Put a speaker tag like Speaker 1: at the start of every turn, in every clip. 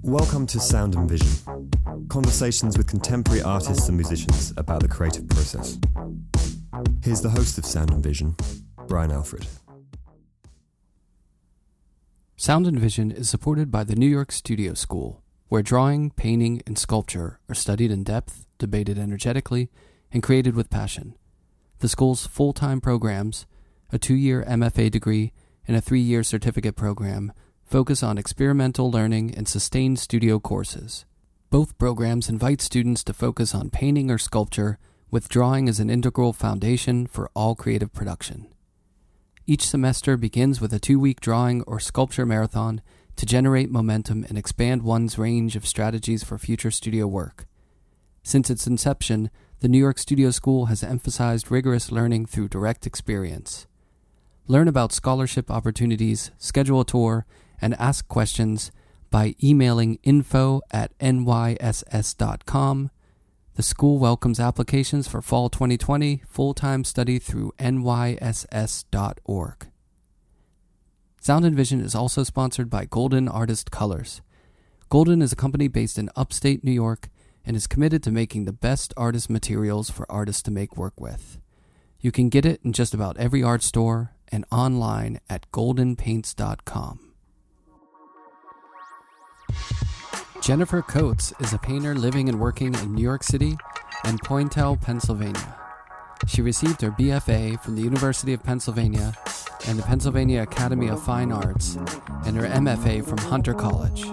Speaker 1: Welcome to Sound and Vision, conversations with contemporary artists and musicians about the creative process. Here's the host of Sound and Vision, Brian Alfred.
Speaker 2: Sound and Vision is supported by the New York Studio School, where drawing, painting, and sculpture are studied in depth, debated energetically, and created with passion. The school's full-time programs, a 2-year MFA degree, and a 3-year certificate program focus on experimental learning and sustained studio courses. Both programs invite students to focus on painting or sculpture, with drawing as an integral foundation for all creative production. Each semester begins with a 2-week drawing or sculpture marathon to generate momentum and expand one's range of strategies for future studio work. Since its inception, the New York Studio School has emphasized rigorous learning through direct experience. Learn about scholarship opportunities, schedule a tour, and ask questions by emailing info@nyss.com. The school welcomes applications for fall 2020 full-time study through nyss.org. Sound and Vision is also sponsored by Golden Artist Colors. Golden is a company based in upstate New York and is committed to making the best artist materials for artists to make work with. You can get it in just about every art store and online at goldenpaints.com. Jennifer Coates is a painter living and working in New York City and Pointel, Pennsylvania. She received her BFA from the University of Pennsylvania and the Pennsylvania Academy of Fine Arts and her MFA from Hunter College.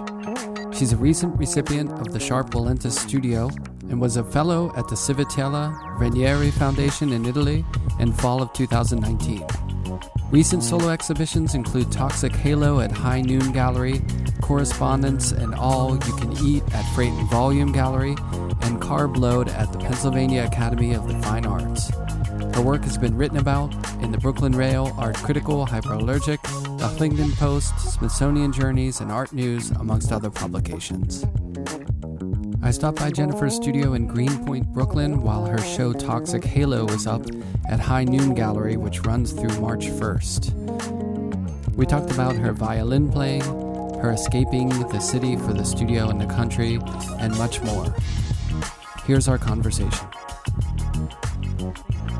Speaker 2: She's a recent recipient of the Sharp Valentis Studio and was a fellow at the Civitella Ranieri Foundation in Italy in fall of 2019. Recent solo exhibitions include Toxic Halo at High Noon Gallery, Correspondence and All You Can Eat at Freight and Volume Gallery, and Carb Load at the Pennsylvania Academy of the Fine Arts. Her work has been written about in the Brooklyn Rail, Art Critical, Hyperallergic, the Huffington Post, Smithsonian Journeys, and Art News, amongst other publications. I stopped by Jennifer's studio in Greenpoint, Brooklyn, while her show Toxic Halo was up at High Noon Gallery, which runs through March 1st. We talked about her violin playing, her escaping the city for the studio in the country, and much more. Here's our conversation.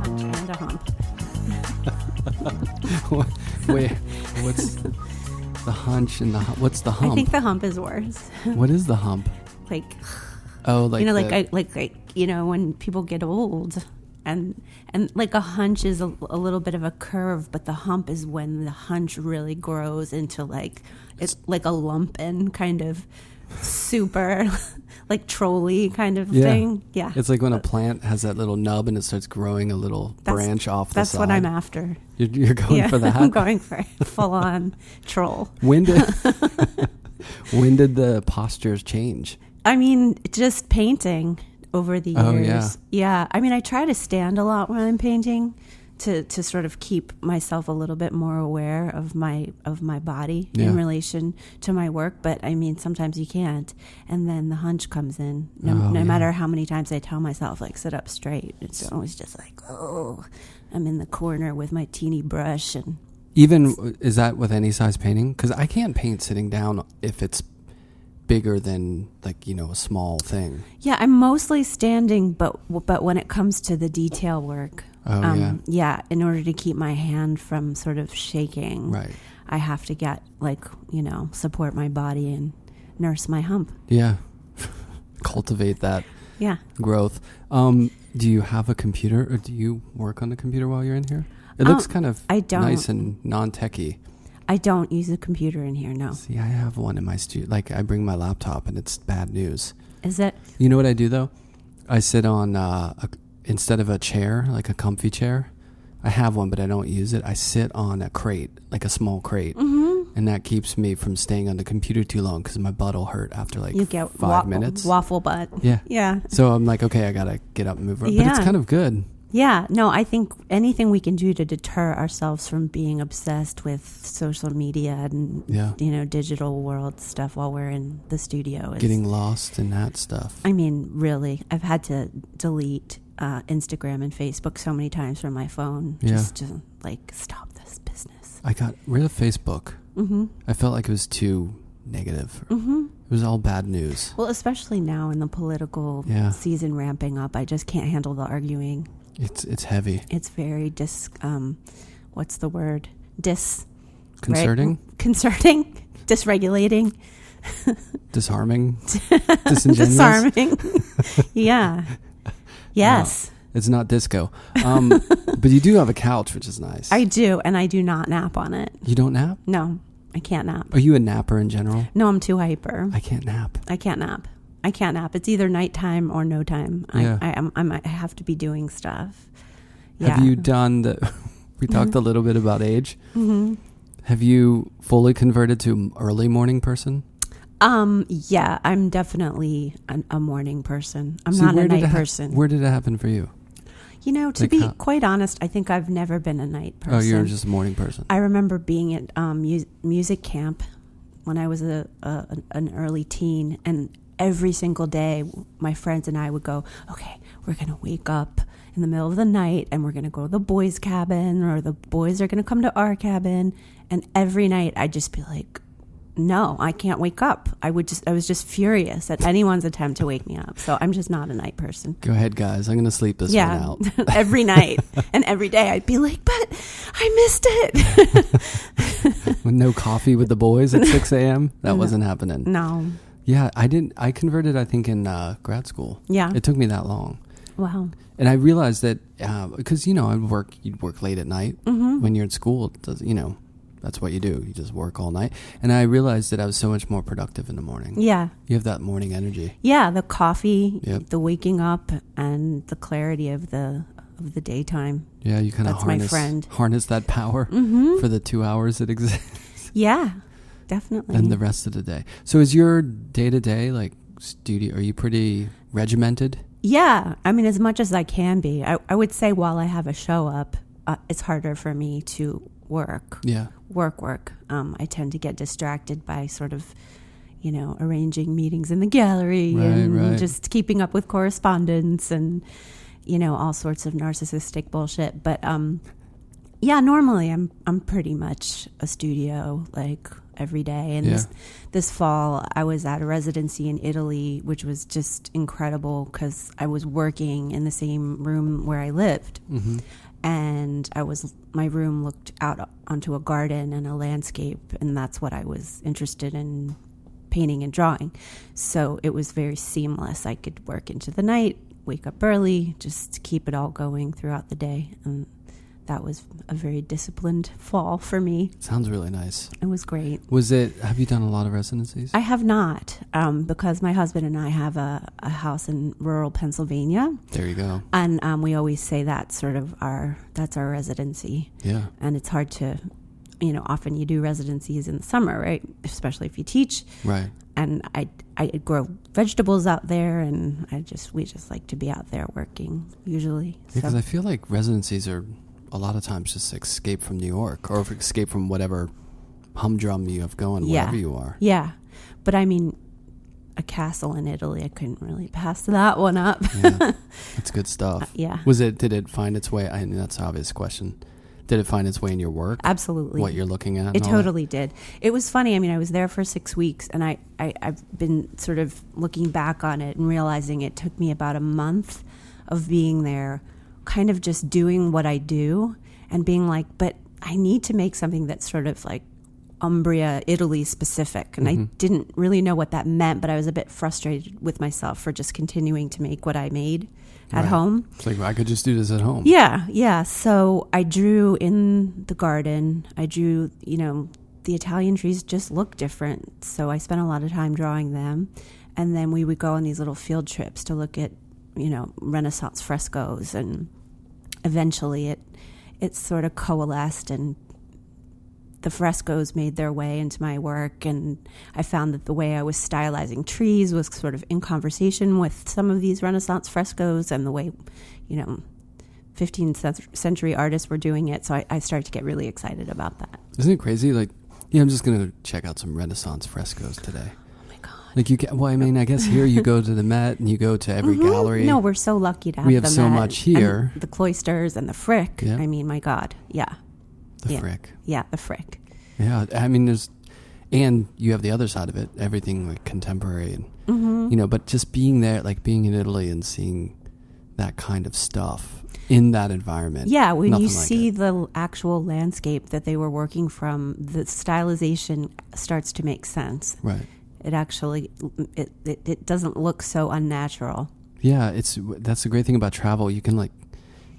Speaker 3: And a hump.
Speaker 2: Wait, what's the hunch and the hump? What's the hump?
Speaker 3: I think the hump is worse.
Speaker 2: What is the hump?
Speaker 3: Like,
Speaker 2: like
Speaker 3: when people get old, and like a hunch is a little bit of a curve, but the hump is when the hunch really grows into like it's like a lumpen kind of super like trolley kind of thing. Yeah,
Speaker 2: it's like when a plant has that little nub and it starts growing a little branch off the side.
Speaker 3: That's what I'm after.
Speaker 2: You're going for that?
Speaker 3: I'm going for full on troll.
Speaker 2: When did the postures change?
Speaker 3: I mean, just painting over the years.
Speaker 2: Oh, yeah.
Speaker 3: Yeah. I mean, I try to stand a lot when I'm painting to sort of keep myself a little bit more aware of my body in relation to my work. But I mean, sometimes you can't. And then the hunch comes in. No matter how many times I tell myself, like, sit up straight. It's always just like, oh, I'm in the corner with my teeny brush. And
Speaker 2: even, is that with any size painting? Because I can't paint sitting down if it's bigger than like, a small thing.
Speaker 3: Yeah, I'm mostly standing, but when it comes to the detail work, in order to keep my hand from sort of shaking,
Speaker 2: right,
Speaker 3: I have to get support my body and nurse my hump.
Speaker 2: Yeah. Cultivate that growth. Do you have a computer, or do you work on the computer while you're in here? It looks kind of nice and non-techy.
Speaker 3: I don't use a computer in here, no.
Speaker 2: See, I have one in my studio. Like, I bring my laptop, and it's bad news.
Speaker 3: Is it?
Speaker 2: You know what I do, though? I sit on, instead of a chair, like a comfy chair, I have one, but I don't use it. I sit on a crate, like a small crate. Mm-hmm. And that keeps me from staying on the computer too long, because my butt will hurt after, like, 5 minutes.
Speaker 3: Waffle butt.
Speaker 2: Yeah.
Speaker 3: Yeah.
Speaker 2: So I'm like, okay, I got to get up and move around. Yeah. But it's kind of good.
Speaker 3: Yeah, no, I think anything we can do to deter ourselves from being obsessed with social media and, digital world stuff while we're in the studio.
Speaker 2: Getting lost in that stuff.
Speaker 3: I mean, really, I've had to delete Instagram and Facebook so many times from my phone,
Speaker 2: Yeah.
Speaker 3: just to like stop this business.
Speaker 2: I got rid of Facebook. I felt like it was too negative. It was all bad news.
Speaker 3: Well, especially now in the political season ramping up, I just can't handle the arguing.
Speaker 2: It's heavy.
Speaker 3: It's very what's the word?
Speaker 2: Concerning?
Speaker 3: Right? Concerning? Dysregulating?
Speaker 2: Disarming? Disingenuous?
Speaker 3: Disarming. Yeah. Yes.
Speaker 2: No, it's not disco. But you do have a couch, which is nice.
Speaker 3: I do, and I do not nap on it.
Speaker 2: You don't nap?
Speaker 3: No, I can't nap.
Speaker 2: Are you a napper in general?
Speaker 3: No, I'm too hyper.
Speaker 2: I can't nap.
Speaker 3: I can't nap. It's either nighttime or no time.
Speaker 2: Yeah.
Speaker 3: I have to be doing stuff. Yeah.
Speaker 2: Have you done the... We talked a little bit about age. Have you fully converted to an early morning person?
Speaker 3: Yeah, I'm definitely a morning person. I'm not a night person.
Speaker 2: Where did it happen for you?
Speaker 3: You know, to be quite honest, I think I've never been a night person.
Speaker 2: Oh, you're just a morning person.
Speaker 3: I remember being at music camp when I was an early teen, and every single day my friends and I would go, okay, we're going to wake up in the middle of the night and we're going to go to the boys' cabin, or the boys are going to come to our cabin. And every night I'd just be like, no, I can't wake up. I was just furious at anyone's attempt to wake me up. So I'm just not a night person.
Speaker 2: Go ahead, guys. I'm going to sleep this one out.
Speaker 3: Every night. And every day I'd be like, but I missed it.
Speaker 2: With no coffee with the boys at 6 a.m.? That wasn't happening.
Speaker 3: No.
Speaker 2: Yeah, I converted, I think, in grad school.
Speaker 3: Yeah.
Speaker 2: It took me that long.
Speaker 3: Wow.
Speaker 2: And I realized that, because, you'd work late at night when you're in school. That's what you do. You just work all night. And I realized that I was so much more productive in the morning.
Speaker 3: Yeah.
Speaker 2: You have that morning energy.
Speaker 3: Yeah, the coffee,
Speaker 2: Yep.
Speaker 3: the waking up, and the clarity of the daytime.
Speaker 2: Yeah, you kind of harness that power for the 2 hours it exists.
Speaker 3: Yeah, definitely.
Speaker 2: And the rest of the day. So is your day-to-day, like, studio, are you pretty regimented?
Speaker 3: Yeah, I mean, as much as I can be. I would say while I have a show up, it's harder for me to work.
Speaker 2: Yeah.
Speaker 3: Work. I tend to get distracted by sort of, arranging meetings in the gallery and just keeping up with correspondence and, all sorts of narcissistic bullshit. But yeah, normally I'm pretty much a studio like every day. And this fall I was at a residency in Italy, which was just incredible because I was working in the same room where I lived. And my room looked out onto a garden and a landscape, and that's what I was interested in painting and drawing. So it was very seamless. I could work into the night, wake up early, just keep it all going throughout the day. And that was a very disciplined fall for me.
Speaker 2: Sounds really nice.
Speaker 3: It was great.
Speaker 2: Have you done a lot of residencies?
Speaker 3: I have not, because my husband and I have a house in rural Pennsylvania.
Speaker 2: There you go.
Speaker 3: And we always say that's our residency.
Speaker 2: Yeah.
Speaker 3: And it's hard to, often you do residencies in the summer, right? Especially if you teach.
Speaker 2: Right.
Speaker 3: And I grow vegetables out there, and we just like to be out there working usually.
Speaker 2: Because I feel like residencies are a lot of times just escape from New York, or escape from whatever humdrum you have going, wherever you are.
Speaker 3: Yeah. But I mean, a castle in Italy, I couldn't really pass that one up.
Speaker 2: Yeah. That's good stuff.
Speaker 3: Yeah.
Speaker 2: Did it find its way? I mean, that's an obvious question. Did it find its way in your work?
Speaker 3: Absolutely.
Speaker 2: What you're looking at?
Speaker 3: It totally did. It was funny. I mean, I was there for 6 weeks, and I've been sort of looking back on it and realizing it took me about a month of being there, kind of just doing what I do and being like, but I need to make something that's sort of like Umbria, Italy specific. And I didn't really know what that meant, but I was a bit frustrated with myself for just continuing to make what I made at home.
Speaker 2: It's like, I could just do this at home.
Speaker 3: Yeah. So I drew in the garden. I drew, the Italian trees just look different. So I spent a lot of time drawing them. And then we would go on these little field trips to look at, Renaissance frescoes, and eventually it sort of coalesced, and the frescoes made their way into my work, and I found that the way I was stylizing trees was sort of in conversation with some of these Renaissance frescoes and the way, 15th century artists were doing it. So I started to get really excited about that.
Speaker 2: Isn't it crazy? Like, I'm just going to check out some Renaissance frescoes today. Like you can, well, I mean, I guess here you go to the Met and you go to every gallery.
Speaker 3: No, we're so lucky to have
Speaker 2: We have
Speaker 3: the
Speaker 2: so
Speaker 3: Met
Speaker 2: much here.
Speaker 3: and the Cloisters and the Frick.
Speaker 2: Yeah.
Speaker 3: I mean, my God. Yeah.
Speaker 2: The Frick.
Speaker 3: Yeah, the Frick.
Speaker 2: Yeah. I mean, and you have the other side of it, everything like contemporary and, but just being there, like being in Italy and seeing that kind of stuff in that environment.
Speaker 3: Yeah, when you
Speaker 2: like
Speaker 3: see
Speaker 2: it.
Speaker 3: the actual landscape that they were working from, the stylization starts to make sense.
Speaker 2: Right.
Speaker 3: It actually, it doesn't look so unnatural.
Speaker 2: Yeah, that's the great thing about travel. You can like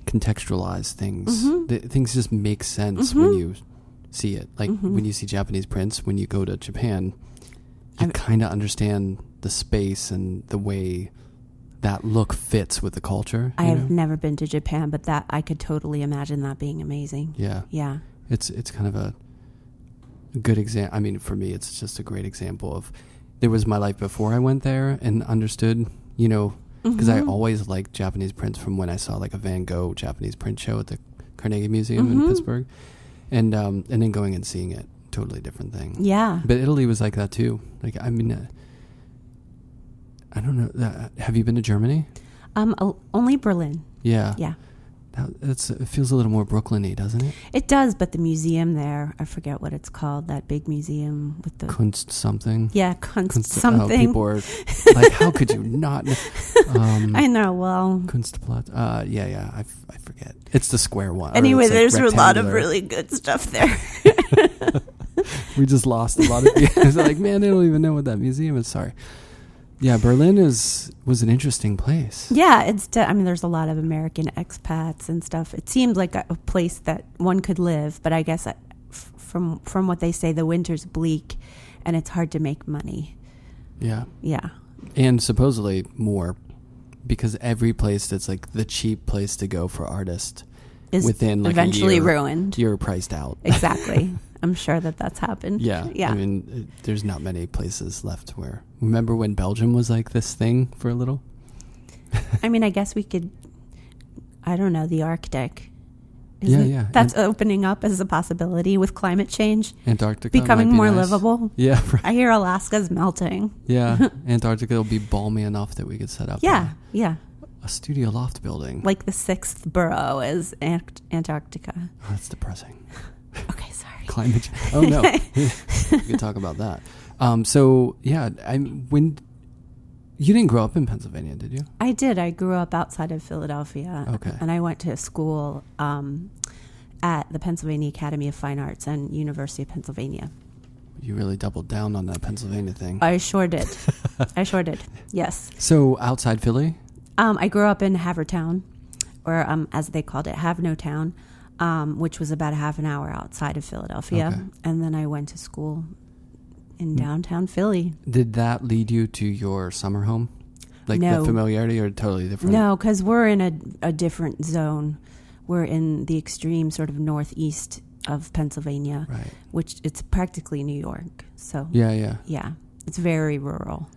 Speaker 2: contextualize things. Things just make sense when you see it. Like when you see Japanese prints, when you go to Japan, you kind of understand the space and the way that look fits with the culture.
Speaker 3: I have never been to Japan, but that I could totally imagine that being amazing.
Speaker 2: Yeah.
Speaker 3: Yeah.
Speaker 2: It's kind of a good example. I mean, for me, it's just a great example of there was my life before I went there and understood, because I always liked Japanese prints from when I saw like a Van Gogh Japanese print show at the Carnegie Museum in Pittsburgh, and then going and seeing it, totally different thing.
Speaker 3: Yeah.
Speaker 2: But Italy was like that too. Like, I mean, I don't know. Have you been to Germany?
Speaker 3: Only Berlin.
Speaker 2: Yeah.
Speaker 3: Yeah.
Speaker 2: It feels a little more Brooklyn-y, doesn't it?
Speaker 3: It does, but the museum there, I forget what it's called, that big museum with the...
Speaker 2: Kunst something.
Speaker 3: Yeah, Kunst something.
Speaker 2: People are like, how could you not know?
Speaker 3: I know, well...
Speaker 2: Kunstplatz. Yeah, I forget. It's the square one.
Speaker 3: Anyway,
Speaker 2: like
Speaker 3: there's a lot of
Speaker 2: rectangular.
Speaker 3: really good stuff there.
Speaker 2: We just lost a lot of people. It's like, man, they don't even know what that museum is. Sorry. Yeah, Berlin was an interesting place.
Speaker 3: Yeah, there's a lot of American expats and stuff. It seemed like a place that one could live, but I guess from what they say, the winter's bleak and it's hard to make money.
Speaker 2: Yeah.
Speaker 3: Yeah.
Speaker 2: And supposedly more, because every place that's like the cheap place to go for artists
Speaker 3: is
Speaker 2: within like
Speaker 3: eventually
Speaker 2: a year,
Speaker 3: ruined.
Speaker 2: You're priced out.
Speaker 3: Exactly. I'm sure that's happened.
Speaker 2: Yeah.
Speaker 3: Yeah.
Speaker 2: I mean, there's not many places left where... Remember when Belgium was like this thing for a little?
Speaker 3: I mean, I guess we could... I don't know, the Arctic.
Speaker 2: Yeah.
Speaker 3: That's opening up as a possibility with climate change.
Speaker 2: Antarctica
Speaker 3: becoming
Speaker 2: might be
Speaker 3: more
Speaker 2: nice.
Speaker 3: livable.
Speaker 2: Yeah, right.
Speaker 3: I hear Alaska's melting.
Speaker 2: Yeah. Antarctica will be balmy enough that we could set up
Speaker 3: Yeah.
Speaker 2: a studio loft building.
Speaker 3: Like the 6th borough is Antarctica.
Speaker 2: Oh, that's depressing.
Speaker 3: Okay, sorry.
Speaker 2: Climate change. Oh, no. We could talk about that. So, yeah, when you didn't grow up in Pennsylvania, did you?
Speaker 3: I did. I grew up outside of Philadelphia.
Speaker 2: Okay.
Speaker 3: And I went to school at the Pennsylvania Academy of Fine Arts and University of Pennsylvania.
Speaker 2: You really doubled down on that Pennsylvania thing.
Speaker 3: I sure did. Yes.
Speaker 2: So, outside Philly?
Speaker 3: I grew up in Havertown, or as they called it, Havenotown, which was about a half an hour outside of Philadelphia.
Speaker 2: Okay.
Speaker 3: And then I went to school in downtown Philly.
Speaker 2: Did that lead you to your summer home? Like
Speaker 3: No.
Speaker 2: the familiarity, or totally different?
Speaker 3: No, because we're in a different zone. We're in the extreme sort of northeast of Pennsylvania,
Speaker 2: Right.
Speaker 3: which it's practically New York. So
Speaker 2: Yeah.
Speaker 3: yeah, it's very rural.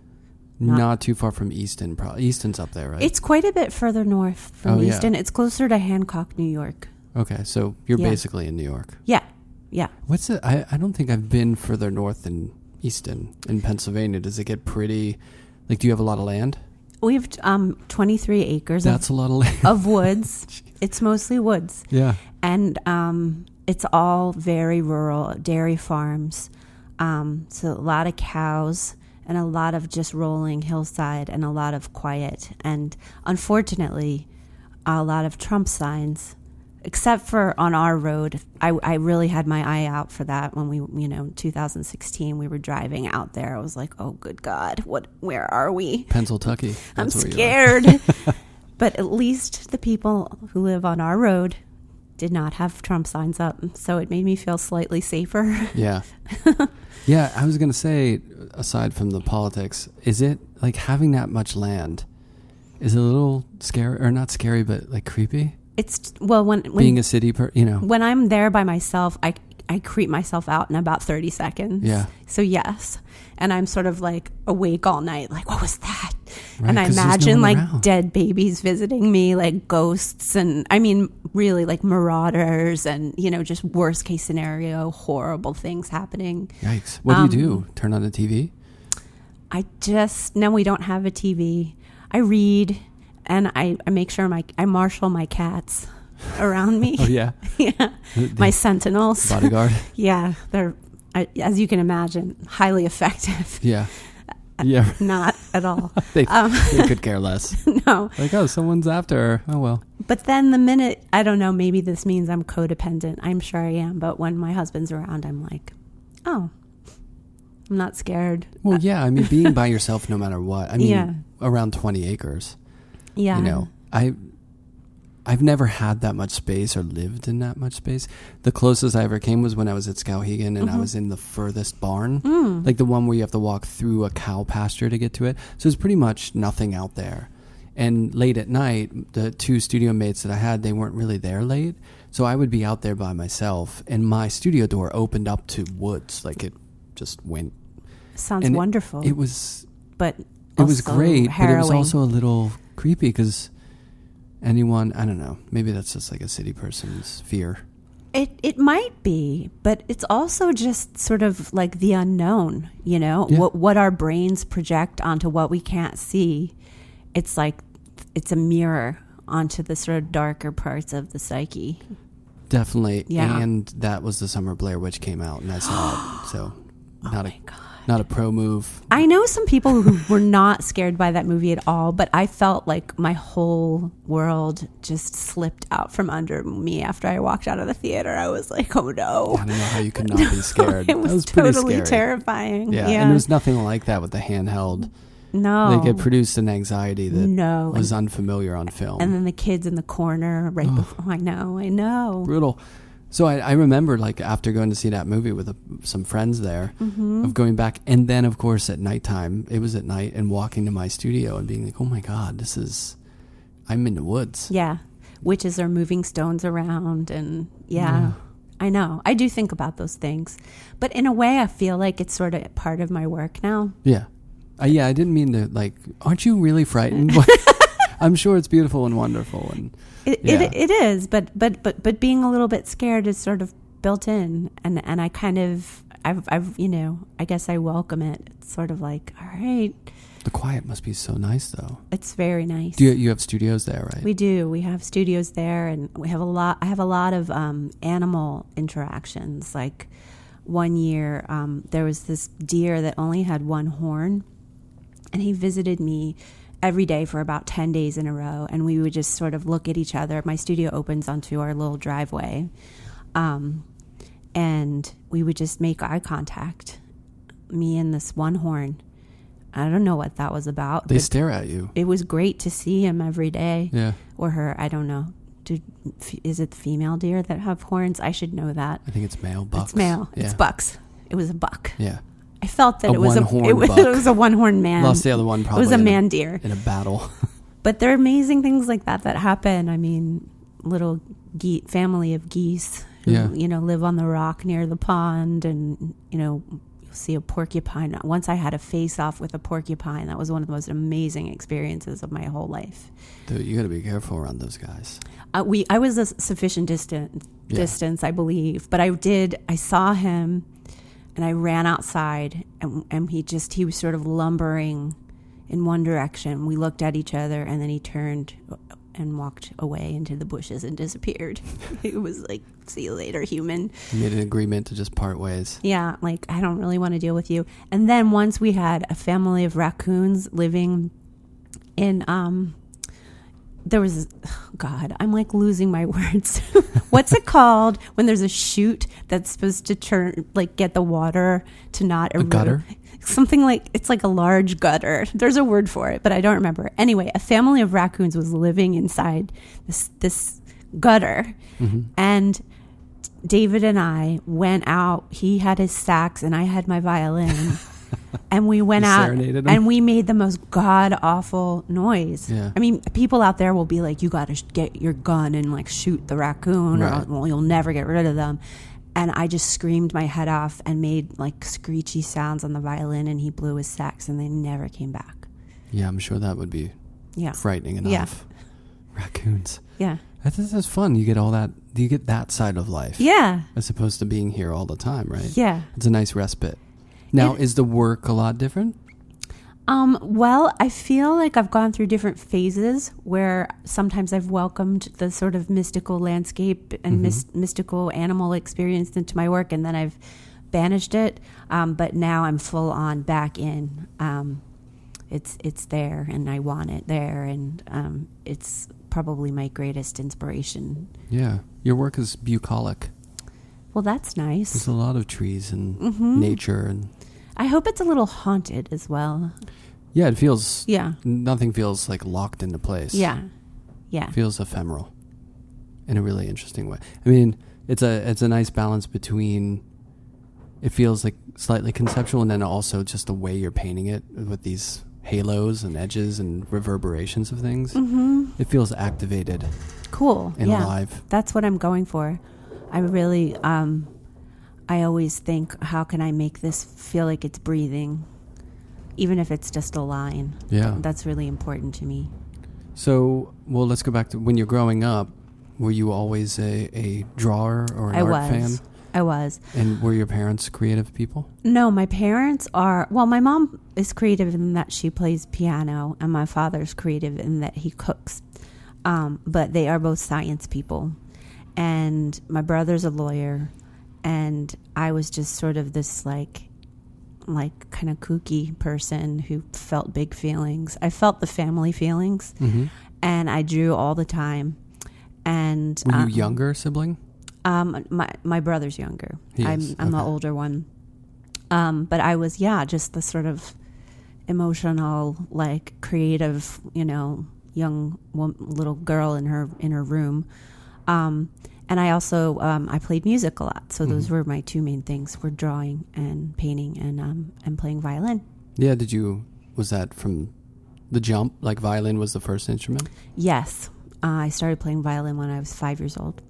Speaker 2: Not too far from Easton. Easton's up there, right?
Speaker 3: It's quite a bit further north from
Speaker 2: Oh, yeah.
Speaker 3: Easton. It's closer to Hancock, New York.
Speaker 2: Okay, so you're
Speaker 3: Yeah.
Speaker 2: basically in New York.
Speaker 3: Yeah.
Speaker 2: What's it? I don't think I've been further north than Easton in Pennsylvania. Does it get pretty? Like, do you have a lot of land?
Speaker 3: We have 23 acres
Speaker 2: That's a lot of land.
Speaker 3: of woods. It's mostly woods.
Speaker 2: Yeah.
Speaker 3: And it's all very rural, dairy farms. So a lot of cows and a lot of just rolling hillside and a lot of quiet. And unfortunately, a lot of Trump signs, except for on our road. I really had my eye out for that when we, 2016, we were driving out there. I was like, oh, good God, where are we?
Speaker 2: Pennsylvania.
Speaker 3: I'm
Speaker 2: That's where you are.
Speaker 3: scared. But at least the people who live on our road did not have Trump signs up. So it made me feel slightly safer.
Speaker 2: Yeah. Yeah, I was going to say, aside from the politics, is it like having that much land, is it a little scary, or not scary, but like creepy?
Speaker 3: It's, well, when
Speaker 2: Being a city,
Speaker 3: when I'm there by myself, I creep myself out in about 30 seconds.
Speaker 2: Yeah.
Speaker 3: So yes. And I'm sort of like awake all night, like, what was that?
Speaker 2: Right,
Speaker 3: and I
Speaker 2: 'cause there's no
Speaker 3: imagine
Speaker 2: one
Speaker 3: like
Speaker 2: around.
Speaker 3: dead babies visiting me, like ghosts, and I mean, really like marauders and, just worst case scenario, horrible things happening.
Speaker 2: Yikes. What do you do? Turn on the TV?
Speaker 3: No, we don't have a TV. I read, and I make sure I marshal my cats around me.
Speaker 2: Oh, yeah?
Speaker 3: Yeah. My sentinels.
Speaker 2: Bodyguard?
Speaker 3: Yeah. They're, as you can imagine, highly effective.
Speaker 2: Yeah. Yeah.
Speaker 3: Not at all.
Speaker 2: They could care less.
Speaker 3: No.
Speaker 2: Like, oh, someone's after her. Oh, well.
Speaker 3: But then the minute, I don't know, maybe this means I'm codependent. I'm sure I am. But when my husband's around, I'm like, oh, I'm not scared.
Speaker 2: Well, yeah. I mean, being by yourself no matter what. I mean,
Speaker 3: Yeah.
Speaker 2: around 20 acres.
Speaker 3: Yeah.
Speaker 2: You know, I've never had that much space or lived in that much space. The closest I ever came was when I was at Skowhegan, and I was in the furthest barn, like the one where you have to walk through a cow pasture to get to it. So it's pretty much nothing out there. And late at night, the 2 studio mates that I had, they weren't really there late. So I would be out there by myself, and my studio door opened up to woods. Like it just went.
Speaker 3: Sounds
Speaker 2: and
Speaker 3: wonderful.
Speaker 2: It was
Speaker 3: also
Speaker 2: great,
Speaker 3: harrowing.
Speaker 2: but it was also a little creepy because anyone, I don't know, maybe that's just like a city person's fear.
Speaker 3: It might be, but it's also just sort of like the unknown, you know,
Speaker 2: Yeah.
Speaker 3: what our brains project onto what we can't see. It's like it's a mirror onto the sort of darker parts of the psyche.
Speaker 2: Definitely.
Speaker 3: Yeah.
Speaker 2: And that was the summer Blair Witch came out, and I saw it. So not
Speaker 3: my God.
Speaker 2: Not a pro move.
Speaker 3: I know some people who were not scared by that movie at all, but I felt like my whole world just slipped out from under me after I walked out of the theater. I was like, oh no.
Speaker 2: I don't know how you could not be scared.
Speaker 3: It was
Speaker 2: pretty
Speaker 3: totally
Speaker 2: scary.
Speaker 3: terrifying.
Speaker 2: Yeah. And there was nothing like that with the handheld.
Speaker 3: No.
Speaker 2: Like it produced an anxiety that was unfamiliar on film.
Speaker 3: And then the kids in the corner right before. I know.
Speaker 2: Brutal. So I remember, like, after going to see that movie with some friends there, of going back, and then, of course, at nighttime, it was at night, and walking to my studio and being like, oh, my God, I'm in the woods.
Speaker 3: Yeah. Witches are moving stones around, and, yeah, I know. I do think about those things. But in a way, I feel like it's sort of part of my work now.
Speaker 2: Yeah. Yeah, I didn't mean to, like, aren't you really frightened? I'm sure it's beautiful and wonderful, and...
Speaker 3: It is, but being a little bit scared is sort of built in, and I kind of I've you know, I guess I welcome it. It's sort of like, all right.
Speaker 2: The quiet must be so nice, though.
Speaker 3: It's very nice.
Speaker 2: Do you have studios there, right?
Speaker 3: We do. We have studios there, and we have I have a lot of animal interactions. Like one year, there was this deer that only had one horn, and he visited me every day for about 10 days in a row, and we would just sort of look at each other. My studio opens onto our little driveway, and we would just make eye contact, me and this one horn. I don't know what that was about.
Speaker 2: They stare at you.
Speaker 3: It was great to see him every day.
Speaker 2: Yeah.
Speaker 3: Or her, I don't know. Is it the female deer that have horns? I should know that.
Speaker 2: I think it's male bucks.
Speaker 3: It's male.
Speaker 2: Yeah.
Speaker 3: It's bucks. It was a buck.
Speaker 2: Yeah.
Speaker 3: I felt that it was a one-horned man.
Speaker 2: Lost the other one probably.
Speaker 3: It was a man deer.
Speaker 2: In a battle.
Speaker 3: But there are amazing things like that happen. I mean, little family of geese who, live on the rock near the pond, and, you'll see a porcupine. Once I had a face-off with a porcupine. That was one of the most amazing experiences of my whole life.
Speaker 2: Dude, you got to be careful around those guys.
Speaker 3: I was a sufficient distance, I believe. But I saw him, and I ran outside, and he was sort of lumbering in one direction. We looked at each other, and then he turned and walked away into the bushes and disappeared. It was like, see you later, human.
Speaker 2: You made an agreement to just part ways.
Speaker 3: Yeah, like, I don't really want to deal with you. And then once we had a family of raccoons living in, there was, God, I'm like losing my words. What's it called when there's a chute that's supposed to get the water to not erode?
Speaker 2: A gutter?
Speaker 3: Something like, it's like a large gutter. There's a word for it, but I don't remember. Anyway, a family of raccoons was living inside this gutter. Mm-hmm. And David and I went out. He had his sax and I had my violin. And we went out and we made the most god-awful noise.
Speaker 2: Yeah.
Speaker 3: I mean, people out there will be like, you got to get your gun and like shoot the raccoon,
Speaker 2: right,
Speaker 3: or you'll never get rid of them. And I just screamed my head off and made like screechy sounds on the violin, and he blew his sax, and they never came back.
Speaker 2: Yeah, I'm sure that would be frightening enough.
Speaker 3: Yeah.
Speaker 2: Raccoons.
Speaker 3: Yeah.
Speaker 2: That's fun. You get all that. You get that side of life.
Speaker 3: Yeah.
Speaker 2: As opposed to being here all the time, right?
Speaker 3: Yeah.
Speaker 2: It's a nice respite. Now, is the work a lot different?
Speaker 3: Well, I feel like I've gone through different phases where sometimes I've welcomed the sort of mystical landscape and mystical animal experience into my work, and then I've banished it. But now I'm full on back in. It's there, and I want it there, and it's probably my greatest inspiration.
Speaker 2: Yeah, your work is bucolic.
Speaker 3: Well, that's nice.
Speaker 2: There's a lot of trees and nature, and
Speaker 3: I hope it's a little haunted as well.
Speaker 2: Yeah, it feels.
Speaker 3: Yeah.
Speaker 2: Nothing feels like locked into place.
Speaker 3: Yeah. Yeah.
Speaker 2: It feels ephemeral in a really interesting way. I mean, it's a nice balance between. It feels like slightly conceptual, and then also just the way you're painting it with these halos and edges and reverberations of things. It feels activated.
Speaker 3: Cool.
Speaker 2: And alive.
Speaker 3: That's what I'm going for. I really, I always think, how can I make this feel like it's breathing, even if it's just a line?
Speaker 2: Yeah.
Speaker 3: That's really important to me.
Speaker 2: So, well, let's go back to when you're growing up. Were you always a drawer or an art fan?
Speaker 3: I was.
Speaker 2: And were your parents creative people?
Speaker 3: No, my parents are, well, my mom is creative in that she plays piano, and my father's creative in that he cooks. But they are both science people. And my brother's a lawyer, and I was just sort of this like kind of kooky person who felt big feelings. I felt the family feelings, and I drew all the time. And
Speaker 2: were you younger sibling?
Speaker 3: My brother's younger.
Speaker 2: I'm
Speaker 3: the older one. But I was, just the sort of emotional, like creative, young little girl in her room. And I also, I played music a lot. So those were my two main things, were drawing and painting and playing violin.
Speaker 2: Yeah. Was that from the jump? Like violin was the first instrument?
Speaker 3: Yes. I started playing violin when I was 5 years old.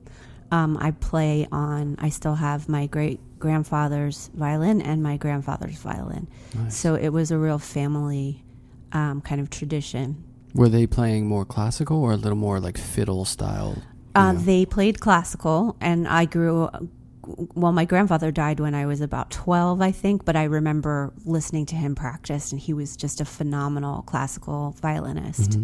Speaker 3: I still have my great-grandfather's violin and my grandfather's violin.
Speaker 2: Nice.
Speaker 3: So it was a real family kind of tradition.
Speaker 2: Were they playing more classical or a little more like fiddle style?
Speaker 3: They played classical, and my grandfather died when I was about 12, I think, but I remember listening to him practice, and he was just a phenomenal classical violinist.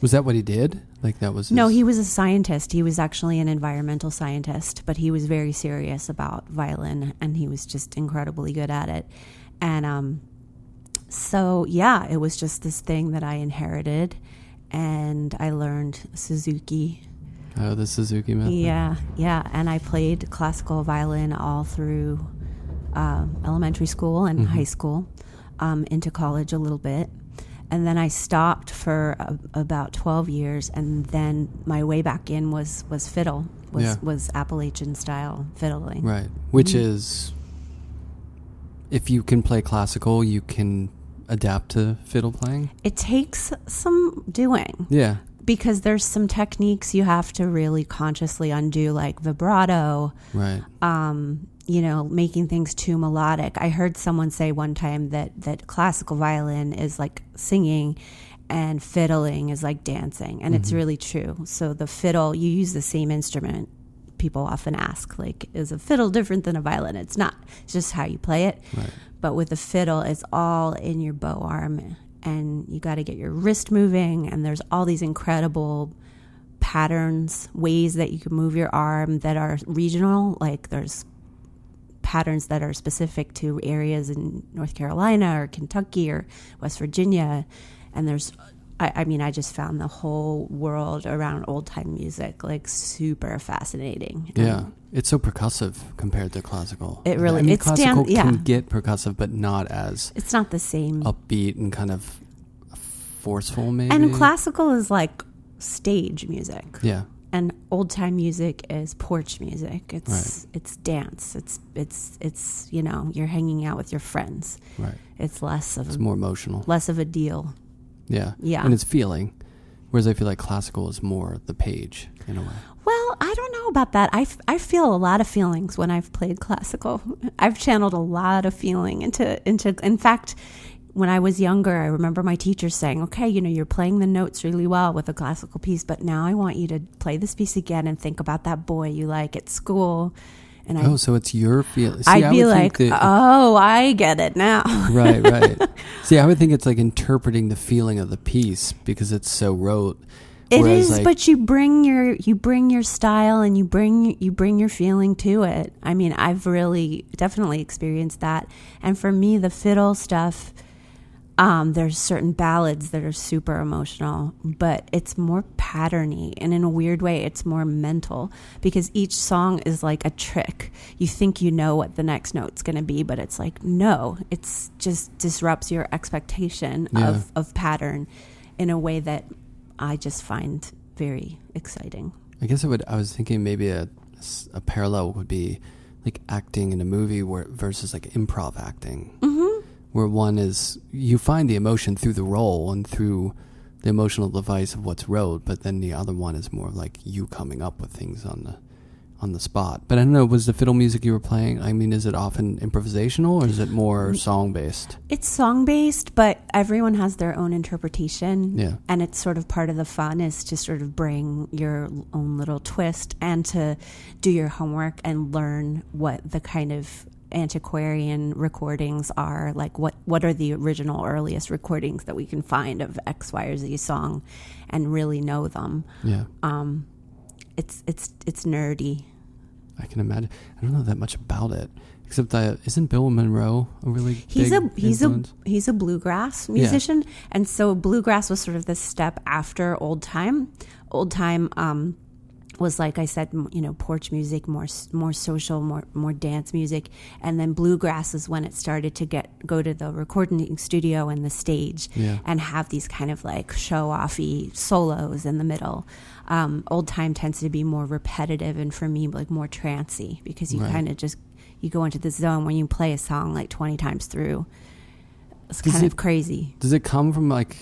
Speaker 2: Was that what he did? Like that was
Speaker 3: No, he was a scientist. He was actually an environmental scientist, but he was very serious about violin, and he was just incredibly good at it. And it was just this thing that I inherited, and I learned Suzuki.
Speaker 2: Oh, the Suzuki method.
Speaker 3: Yeah. And I played classical violin all through elementary school and high school, into college a little bit. And then I stopped for about 12 years, and then my way back in was fiddle, was Appalachian style fiddling.
Speaker 2: Right, which is, if you can play classical, you can adapt to fiddle playing?
Speaker 3: It takes some doing.
Speaker 2: Yeah.
Speaker 3: Because there's some techniques you have to really consciously undo, like vibrato.
Speaker 2: Right.
Speaker 3: Making things too melodic. I heard someone say one time that classical violin is like singing and fiddling is like dancing. And it's really true. So the fiddle, you use the same instrument. People often ask, like, is a fiddle different than a violin? It's not. It's just how you play it.
Speaker 2: Right.
Speaker 3: But with the fiddle, it's all in your bow arm. And you got to get your wrist moving. And there's all these incredible patterns, ways that you can move your arm that are regional. Like there's patterns that are specific to areas in North Carolina or Kentucky or West Virginia. And there's, I just found the whole world around old time music like super fascinating.
Speaker 2: Yeah. It's so percussive compared to classical.
Speaker 3: It really,
Speaker 2: classical can get percussive, but not as
Speaker 3: it's not the same
Speaker 2: upbeat and kind of forceful maybe.
Speaker 3: And classical is like stage music.
Speaker 2: Yeah.
Speaker 3: And old time music is porch music. It's
Speaker 2: right.
Speaker 3: It's dance. It's you're hanging out with your friends.
Speaker 2: Right.
Speaker 3: It's
Speaker 2: more emotional.
Speaker 3: Less of a deal.
Speaker 2: Yeah.
Speaker 3: Yeah.
Speaker 2: And it's feeling. Whereas I feel like classical is more the page in a way.
Speaker 3: Well, I don't know about that. I feel a lot of feelings when I've played classical. I've channeled a lot of feeling into. In fact, when I was younger, I remember my teacher saying, okay, you're playing the notes really well with a classical piece, but now I want you to play this piece again and think about that boy you like at school And
Speaker 2: so it's your feeling.
Speaker 3: I'd be like, I get it now.
Speaker 2: Right. See, I would think it's like interpreting the feeling of the piece because it's so rote.
Speaker 3: It is, like, but you bring your style and you bring your feeling to it. I mean, I've really definitely experienced that. And for me, the fiddle stuff, there's certain ballads that are super emotional, but it's more patterny, and in a weird way, it's more mental because each song is like a trick. You think you know what the next note's going to be, but it's like, no, it's just disrupts your expectation of pattern in a way that I just find very exciting.
Speaker 2: I guess I was thinking maybe a parallel would be like acting in a movie versus like improv acting. Mm-hmm. Where one is, you find the emotion through the role and through the emotional device of what's wrote, but then the other one is more like you coming up with things on the spot. But I don't know, was the fiddle music you were playing, I mean, is it often improvisational or is it more song-based?
Speaker 3: It's song-based, but everyone has their own interpretation.
Speaker 2: Yeah.
Speaker 3: And it's sort of part of the fun is to sort of bring your own little twist and to do your homework and learn what the kind of antiquarian recordings are, like what are the original earliest recordings that we can find of X, Y, or Z song and really know them.
Speaker 2: Yeah.
Speaker 3: It's nerdy.
Speaker 2: I can imagine. I don't know that much about it, except that isn't Bill Monroe a really
Speaker 3: he's
Speaker 2: influence?
Speaker 3: a bluegrass musician, and so bluegrass was sort of the step after old time. Old time was, like I said, porch music, more social, more dance music, and then bluegrass is when it started to go to the recording studio and the stage and have these kind of like show-offy solos in the middle. Old time tends to be more repetitive and for me like more trancey because you kind of just you go into the zone when you play a song like 20 times through. It's kind of crazy.
Speaker 2: Does it come from like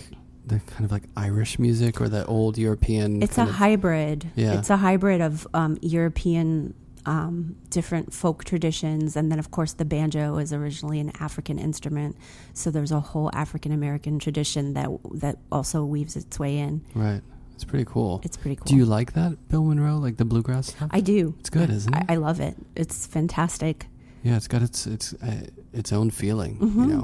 Speaker 2: the kind of like Irish music or the old European?
Speaker 3: It's a hybrid.
Speaker 2: Yeah.
Speaker 3: It's a hybrid of European different folk traditions, and then of course the banjo is originally an African instrument, so there's a whole African American tradition that also weaves its way in.
Speaker 2: Right. It's pretty cool.
Speaker 3: It's pretty cool.
Speaker 2: Do you like that, Bill Monroe, like the bluegrass stuff?
Speaker 3: I do.
Speaker 2: It's good, isn't it?
Speaker 3: I love it. It's fantastic.
Speaker 2: Yeah, it's got its own feeling.
Speaker 3: Mm-hmm.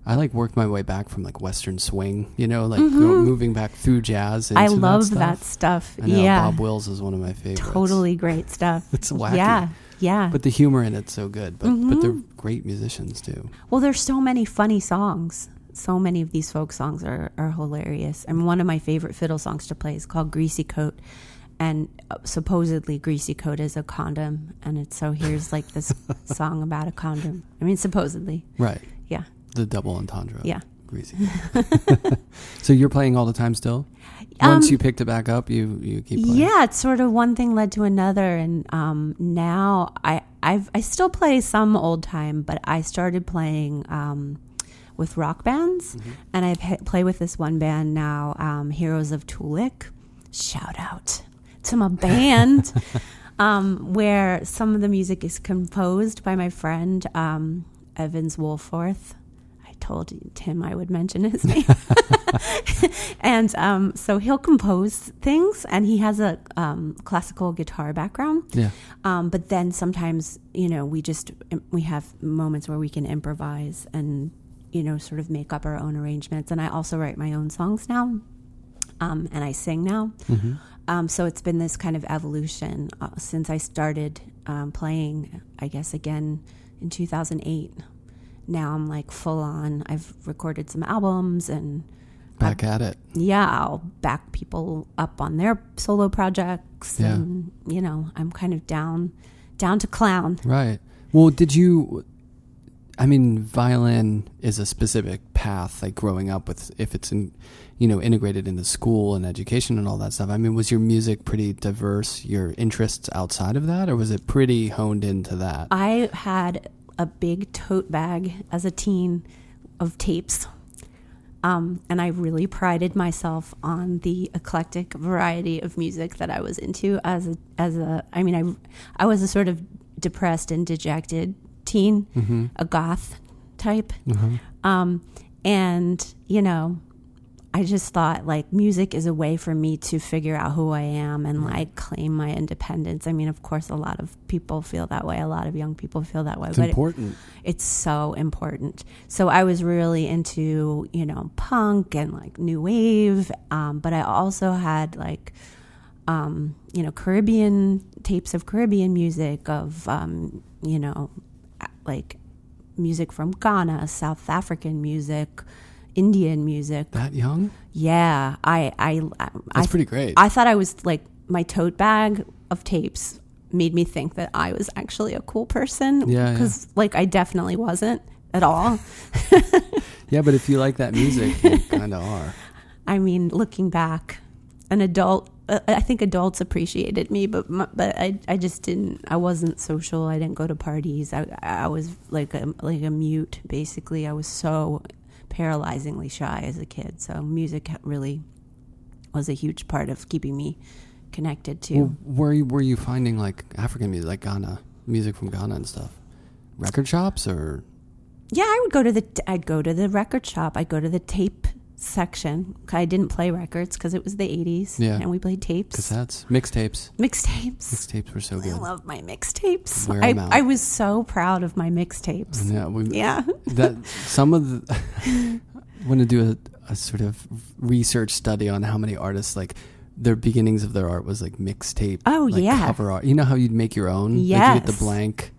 Speaker 2: I like worked my way back from like Western swing, like moving back through jazz. Into
Speaker 3: I love that stuff.
Speaker 2: I know, Bob Wills is one of my favorites.
Speaker 3: Totally great stuff.
Speaker 2: It's wacky.
Speaker 3: Yeah.
Speaker 2: But the humor in it's so good. But they're great musicians too.
Speaker 3: Well, there's so many funny songs. So many of these folk songs are hilarious. And one of my favorite fiddle songs to play is called Greasy Coat. And supposedly Greasy Coat is a condom. And so here's like this song about a condom. I mean, supposedly.
Speaker 2: Right.
Speaker 3: Yeah.
Speaker 2: The double entendre.
Speaker 3: Yeah.
Speaker 2: Greasy. So you're playing all the time still? Once you picked it back up, you keep playing?
Speaker 3: Yeah, it's sort of one thing led to another. And now I still play some old time, but I started playing with rock bands, and I play with this one band now, Heroes of Tulik. Shout out to my band, where some of the music is composed by my friend Evans Woolforth. I told Tim I would mention his name. And so he'll compose things, and he has a classical guitar background.
Speaker 2: Yeah.
Speaker 3: But then sometimes, we have moments where we can improvise and sort of make up our own arrangements. And I also write my own songs now, and I sing now. So it's been this kind of evolution since I started playing, I guess, again in 2008. Now I'm like full on. I've recorded some albums and
Speaker 2: back at it.
Speaker 3: Yeah, I'll back people up on their solo projects.
Speaker 2: Yeah.
Speaker 3: And, I'm kind of down to clown.
Speaker 2: Right. Well, violin is a specific path, like growing up with, if it's integrated into school and education and all that stuff. I mean, was your music pretty diverse, your interests outside of that, or was it pretty honed into that?
Speaker 3: I had a big tote bag as a teen of tapes. And I really prided myself on the eclectic variety of music that I was into I was a sort of depressed and dejected teen, a goth type. And, I just thought like music is a way for me to figure out who I am and like claim my independence. I mean, of course, a lot of people feel that way. A lot of young people feel that way.
Speaker 2: It's important.
Speaker 3: It's so important. So I was really into, you know, punk and like new wave. But I also had like, you know, Caribbean tapes of Caribbean music, of, you know, like music from Ghana, South African music, Indian music.
Speaker 2: That young?
Speaker 3: Yeah.
Speaker 2: That's pretty great.
Speaker 3: I thought I was like, my tote bag of tapes made me think that I was actually a cool person.
Speaker 2: Yeah.
Speaker 3: Because like I definitely wasn't at all.
Speaker 2: Yeah, but if you like that music, you kind of are.
Speaker 3: I mean, looking back, I think adults appreciated me, but I just didn't. I wasn't social. I didn't go to parties. I was like a mute, basically. I was so paralyzingly shy as a kid. So music really was a huge part of keeping me connected to.
Speaker 2: Well, were you finding like African music, like Ghana, music from Ghana and stuff? Record shops or?
Speaker 3: Yeah, I'd go to the record shop. I'd go to the tape section. I didn't play records because it was the 80s.
Speaker 2: Yeah.
Speaker 3: And we played tapes.
Speaker 2: Cassettes. Mixtapes.
Speaker 3: Mixtapes
Speaker 2: Were so good.
Speaker 3: I love my mixtapes.
Speaker 2: Wear 'em out.
Speaker 3: I was so proud of my mixtapes.
Speaker 2: Yeah. That some of the I want to do a sort of research study on how many artists like their beginnings of their art was like mixtape.
Speaker 3: Oh,
Speaker 2: like
Speaker 3: yeah.
Speaker 2: Cover art. You know how you'd make your own?
Speaker 3: Yes.
Speaker 2: Like you get the blank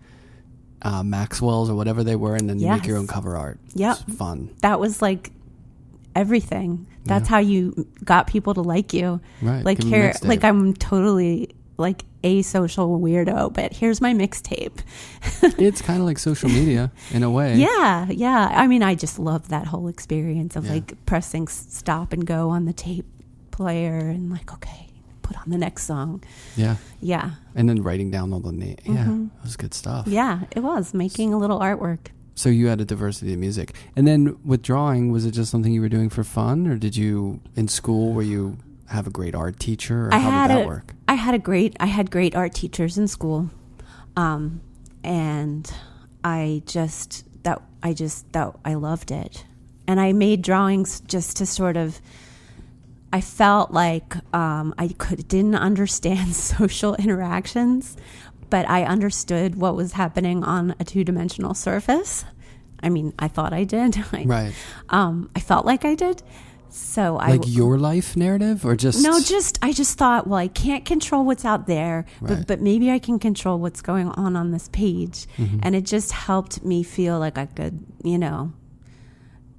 Speaker 2: Maxwell's or whatever they were, and then you make your own cover art.
Speaker 3: Yep.
Speaker 2: It's fun.
Speaker 3: That was like everything. That's how you got people to like you.
Speaker 2: Right.
Speaker 3: Like here, like I'm totally like a social weirdo, but here's my mixtape.
Speaker 2: It's kind of like social media in a way.
Speaker 3: Yeah. Yeah. I mean, I just love that whole experience of like pressing stop and go on the tape player and like, okay, put on the next song.
Speaker 2: Yeah.
Speaker 3: Yeah.
Speaker 2: And then writing down all the names. Yeah. It was good stuff.
Speaker 3: Yeah, it was making a little artwork.
Speaker 2: So you had a diversity of music. And then with drawing, was it just something you were doing for fun, or did you, in school, were you have a great art teacher, or how did that work?
Speaker 3: I had great art teachers in school. And I loved it. And I made drawings just to sort of, I felt like didn't understand social interactions, but I understood what was happening on a two-dimensional surface. I mean, I thought I did.
Speaker 2: Right.
Speaker 3: I felt like I did. So
Speaker 2: like your life narrative, or just
Speaker 3: I just thought, well, I can't control what's out there,
Speaker 2: right.
Speaker 3: but maybe I can control what's going on this page. And it just helped me feel like I could, you know,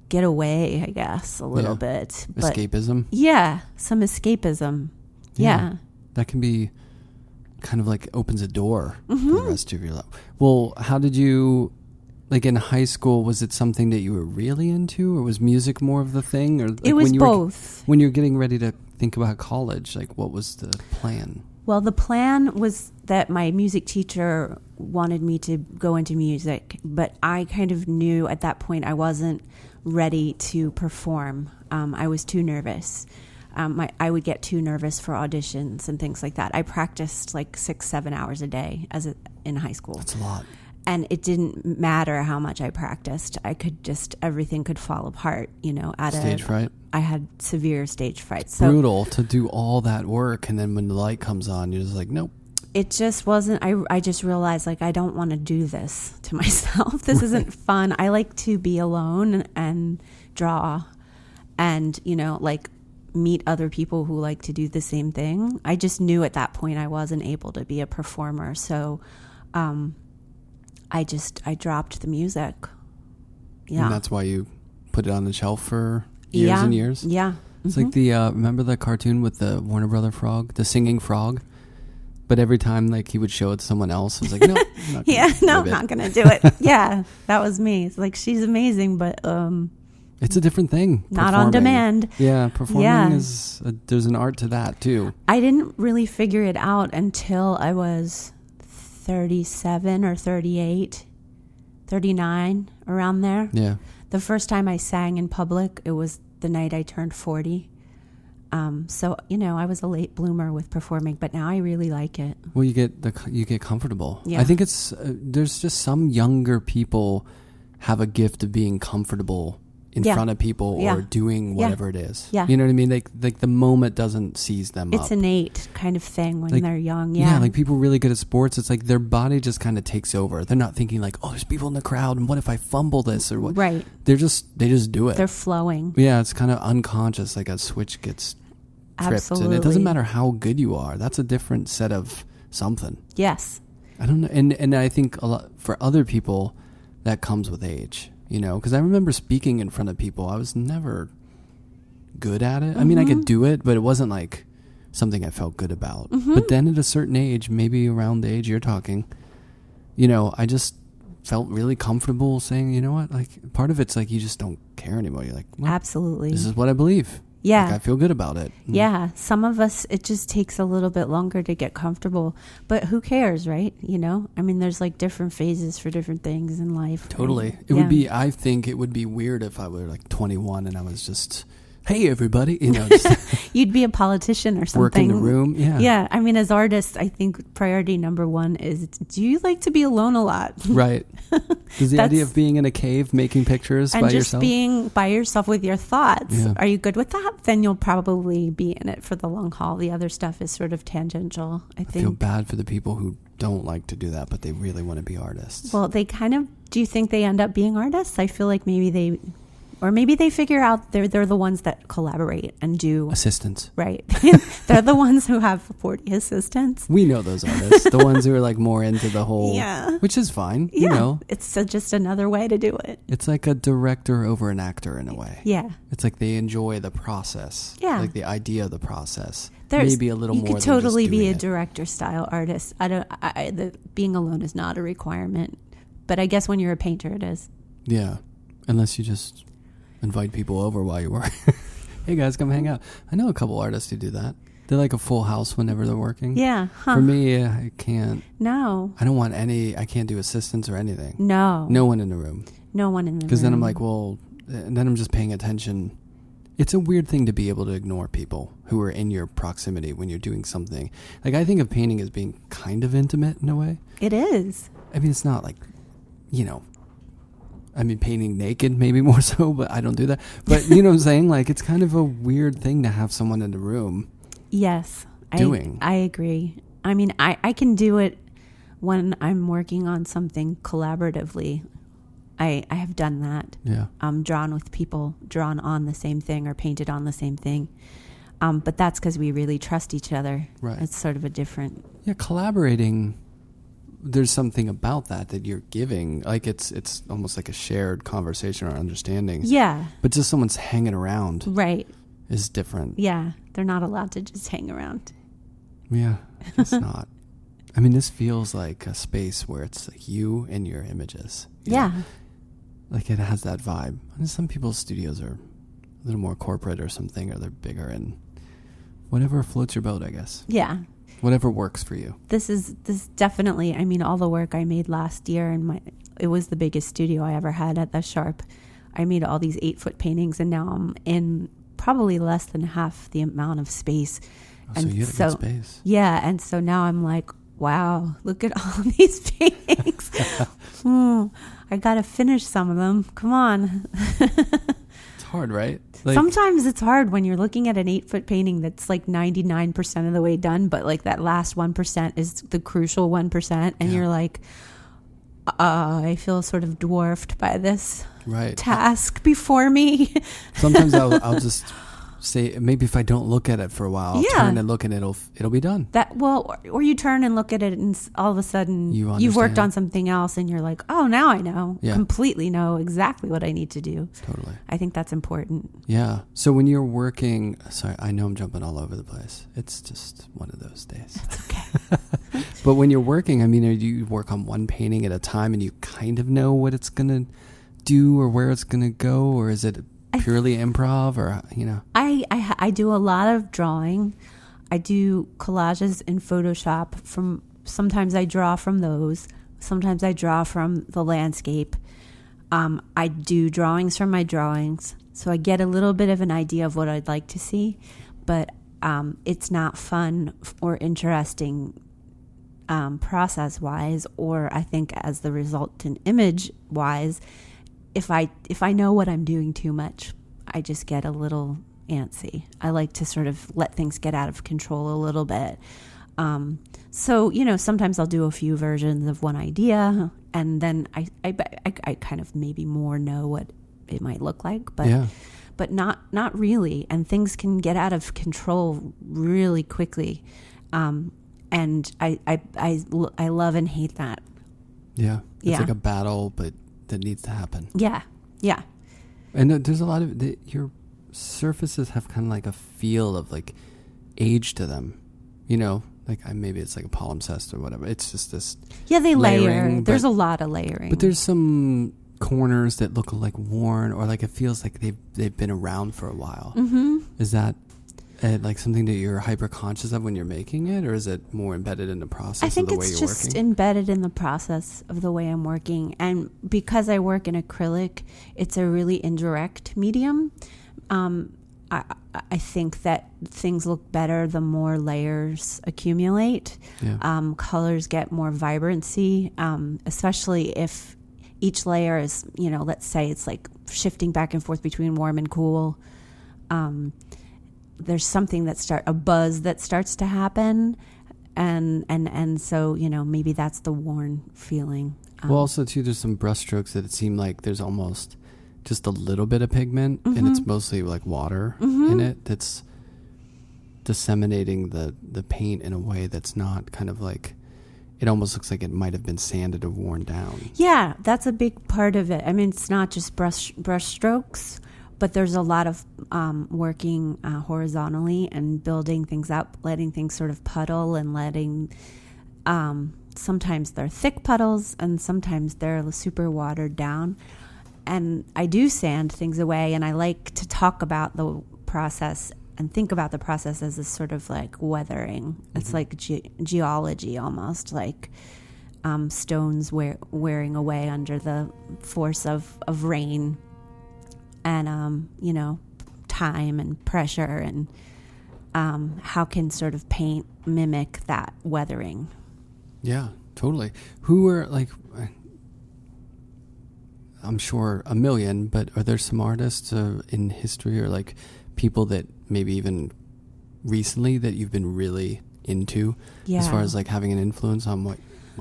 Speaker 3: get away, I guess, a little bit. But
Speaker 2: escapism.
Speaker 3: Yeah, some escapism. Yeah.
Speaker 2: That can be kind of like opens a door for the rest of your life. Well, how did you, like in high school, was it something that you were really into, or was music more of the thing? Or like
Speaker 3: it was both.
Speaker 2: When you're getting ready to think about college, like what was the plan?
Speaker 3: Well, the plan was that my music teacher wanted me to go into music, but I kind of knew at that point I wasn't ready to perform. I was too nervous. I would get too nervous for auditions and things like that. I practiced like 6-7 hours a day in high school.
Speaker 2: That's a lot.
Speaker 3: And it didn't matter how much I practiced. Everything could fall apart, you know.
Speaker 2: Stage fright?
Speaker 3: I had severe stage fright. So
Speaker 2: brutal to do all that work, and then when the light comes on, you're just like, nope.
Speaker 3: It just wasn't, I just realized, like, I don't want to do this to myself. This isn't fun. I like to be alone and draw and, you know, like, meet other people who like to do the same thing. I just knew at that point I wasn't able to be a performer. So I dropped the music. Yeah.
Speaker 2: And that's why you put it on the shelf for years and years?
Speaker 3: Yeah.
Speaker 2: It's like the, remember the cartoon with the Warner Brother frog, the singing frog? But every time like he would show it to someone else, I was like, no, I'm not
Speaker 3: I'm not going to do it. Yeah, that was me. It's like, she's amazing, but
Speaker 2: it's a different thing.
Speaker 3: Not on demand.
Speaker 2: Yeah, performing is there's an art to that too.
Speaker 3: I didn't really figure it out until I was 37 or 38, 39, around there.
Speaker 2: Yeah.
Speaker 3: The first time I sang in public, it was the night I turned 40. So, you know, I was a late bloomer with performing, but now I really like it.
Speaker 2: Well, you get comfortable.
Speaker 3: Yeah.
Speaker 2: I think it's there's just some younger people have a gift of being comfortable in front of people or doing whatever it is.
Speaker 3: Yeah.
Speaker 2: You know what I mean? Like the moment doesn't seize them up.
Speaker 3: It's innate kind of thing when they're young.
Speaker 2: Yeah, like people really good at sports, it's like their body just kind of takes over. They're not thinking like, oh, there's people in the crowd and what if I fumble this or what?
Speaker 3: Right.
Speaker 2: They just do it.
Speaker 3: They're flowing.
Speaker 2: Yeah, it's kind of unconscious, like a switch gets tripped.
Speaker 3: Absolutely.
Speaker 2: And it doesn't matter how good you are. That's a different set of something.
Speaker 3: Yes.
Speaker 2: I don't know. And I think a lot for other people that comes with age. You know, because I remember speaking in front of people. I was never good at it. I mean, I could do it, but it wasn't like something I felt good about. But then at a certain age, maybe around the age you're talking, you know, I just felt really comfortable saying, you know what, like part of it's like you just don't care anymore. You're like, well,
Speaker 3: absolutely.
Speaker 2: This is what I believe.
Speaker 3: Yeah.
Speaker 2: Like, I feel good about it.
Speaker 3: Yeah. Some of us, it just takes a little bit longer to get comfortable, but who cares, right? You know, I mean, there's like different phases for different things in life.
Speaker 2: Totally.
Speaker 3: Right?
Speaker 2: It would be, I think it would be weird if I were like 21 and I was just, hey, everybody, you know, just
Speaker 3: you'd be a politician or something.
Speaker 2: Work in the room. Yeah.
Speaker 3: Yeah. I mean, as artists, I think priority number one is, do you like to be alone a lot?
Speaker 2: Right. Is the idea of being in a cave making pictures by yourself?
Speaker 3: And just being by yourself with your thoughts.
Speaker 2: Yeah.
Speaker 3: Are you good with that? Then you'll probably be in it for the long haul. The other stuff is sort of tangential, I think.
Speaker 2: I feel bad for the people who don't like to do that, but they really want to be artists.
Speaker 3: Well, they kind of, do you think they end up being artists? I feel like maybe they figure out they're the ones that collaborate and do
Speaker 2: assistants.
Speaker 3: Right. They're the ones who have 40 assistants.
Speaker 2: We know those artists, the ones who are like more into the whole, which is fine.
Speaker 3: Yeah.
Speaker 2: You know,
Speaker 3: it's just another way to do it.
Speaker 2: It's like a director over an actor in a way.
Speaker 3: Yeah.
Speaker 2: It's like they enjoy the process.
Speaker 3: Yeah.
Speaker 2: Like the idea of the process.
Speaker 3: There's,
Speaker 2: maybe a little more.
Speaker 3: You could totally be a director style artist. Being alone is not a requirement, but I guess when you're a painter, it is.
Speaker 2: Yeah. Unless you just invite people over while you work. Hey guys, come hang out. I know a couple artists who do that. They're like a full house whenever they're working.
Speaker 3: Yeah. Huh.
Speaker 2: For me, I can't.
Speaker 3: No.
Speaker 2: I don't want I can't do assistants or anything.
Speaker 3: No.
Speaker 2: No one in the room.
Speaker 3: No one in the room.
Speaker 2: Because then I'm like, well, and then I'm just paying attention. It's a weird thing to be able to ignore people who are in your proximity when you're doing something. Like, I think of painting as being kind of intimate in a way.
Speaker 3: It is.
Speaker 2: I mean, it's not like, you know, I mean, painting naked maybe more so, but I don't do that. But you know what I'm saying? Like, it's kind of a weird thing to have someone in the room.
Speaker 3: Yes.
Speaker 2: Doing.
Speaker 3: I agree. I mean, I can do it when I'm working on something collaboratively. I have done that.
Speaker 2: Yeah.
Speaker 3: Drawn with people, drawn on the same thing or painted on the same thing. But that's because we really trust each other.
Speaker 2: Right.
Speaker 3: It's sort of a different.
Speaker 2: Yeah, collaborating. There's something about that you're giving. Like it's almost like a shared conversation or understanding.
Speaker 3: Yeah.
Speaker 2: But just someone's hanging around.
Speaker 3: Right.
Speaker 2: Is different.
Speaker 3: Yeah. They're not allowed to just hang around.
Speaker 2: Yeah. It's not. I mean, this feels like a space where it's like you and your images.
Speaker 3: Yeah.
Speaker 2: Know? Like it has that vibe. And some people's studios are a little more corporate or something, or they're bigger, and whatever floats your boat, I guess.
Speaker 3: Yeah.
Speaker 2: Whatever works for you.
Speaker 3: This definitely, I mean, all the work I made last year, and it was the biggest studio I ever had at the Sharp. I made all these 8-foot paintings, and now I'm in probably less than half the amount of space.
Speaker 2: Oh,
Speaker 3: and
Speaker 2: so you had a good space.
Speaker 3: Yeah, and so now I'm like, wow, look at all these paintings. I got to finish some of them. Come on.
Speaker 2: It's hard, right? Like,
Speaker 3: sometimes it's hard when you're looking at an 8-foot painting that's like 99% of the way done, but like that last 1% is the crucial 1%. And you're like, I feel sort of dwarfed by this task before me.
Speaker 2: Sometimes I'll just say, maybe if I don't look at it for a while, I'll turn and look and it'll be done.
Speaker 3: Or you turn and look at it and all of a sudden you've worked on something else and you're like, oh, now I know. Yeah. Completely know exactly what I need to do.
Speaker 2: Totally.
Speaker 3: I think that's important.
Speaker 2: Yeah. So when you're working, sorry, I know I'm jumping all over the place. It's just one of those days.
Speaker 3: That's okay.
Speaker 2: But when you're working, I mean, do you work on one painting at a time and you kind of know what it's going to do or where it's going to go? Or is it purely improv, or you know?
Speaker 3: I do a lot of drawing. I do collages in Photoshop. Sometimes I draw from those. Sometimes I draw from the landscape. I do drawings from my drawings, so I get a little bit of an idea of what I'd like to see. But it's not fun or interesting process-wise, or I think as the resultant image-wise, if I know what I'm doing too much, I just get a little antsy. I like to sort of let things get out of control a little bit. So, sometimes I'll do a few versions of one idea, and then I kind of maybe more know what it might look like, but not really. And things can get out of control really quickly. And I love and hate that.
Speaker 2: Yeah. It's like a battle, but that needs to happen.
Speaker 3: Yeah. Yeah.
Speaker 2: And there's a lot of your surfaces have kind of like a feel of like age to them, like maybe it's like a palimpsest or whatever. It's just this.
Speaker 3: Yeah, they
Speaker 2: layering,
Speaker 3: layer. There's a lot of layering.
Speaker 2: But there's some corners that look like worn, or like it feels like they've been around for a while. Mm-hmm. Is that like something that you're hyper conscious of when you're making it, or is it more embedded in the process of the way you're working? I think it's just embedded
Speaker 3: in the process of the way I'm working. And because I work in acrylic, it's a really indirect medium. I think that things look better the more layers accumulate. Yeah. Colors get more vibrancy, especially if each layer is, let's say it's like shifting back and forth between warm and cool. There's something a buzz that starts to happen, and so maybe that's the worn feeling.
Speaker 2: Well, also too, there's some brush strokes that it seem like there's almost just a little bit of pigment, and it's mostly like water in it that's disseminating the paint in a way that's not kind of like, it almost looks like it might have been sanded or worn down.
Speaker 3: Yeah, that's a big part of it. I mean, it's not just brush strokes, but there's a lot of working horizontally and building things up, letting things sort of puddle, and letting sometimes they're thick puddles and sometimes they're super watered down. And I do sand things away, and I like to talk about the process and think about the process as a sort of like weathering. Mm-hmm. It's like geology almost, like stones wearing away under the force of rain and, time and pressure, and how can sort of paint mimic that weathering.
Speaker 2: Yeah, totally. Who are like... I'm sure a million, but are there some artists in history or like people that maybe even recently that you've been really into as far as like having an influence on what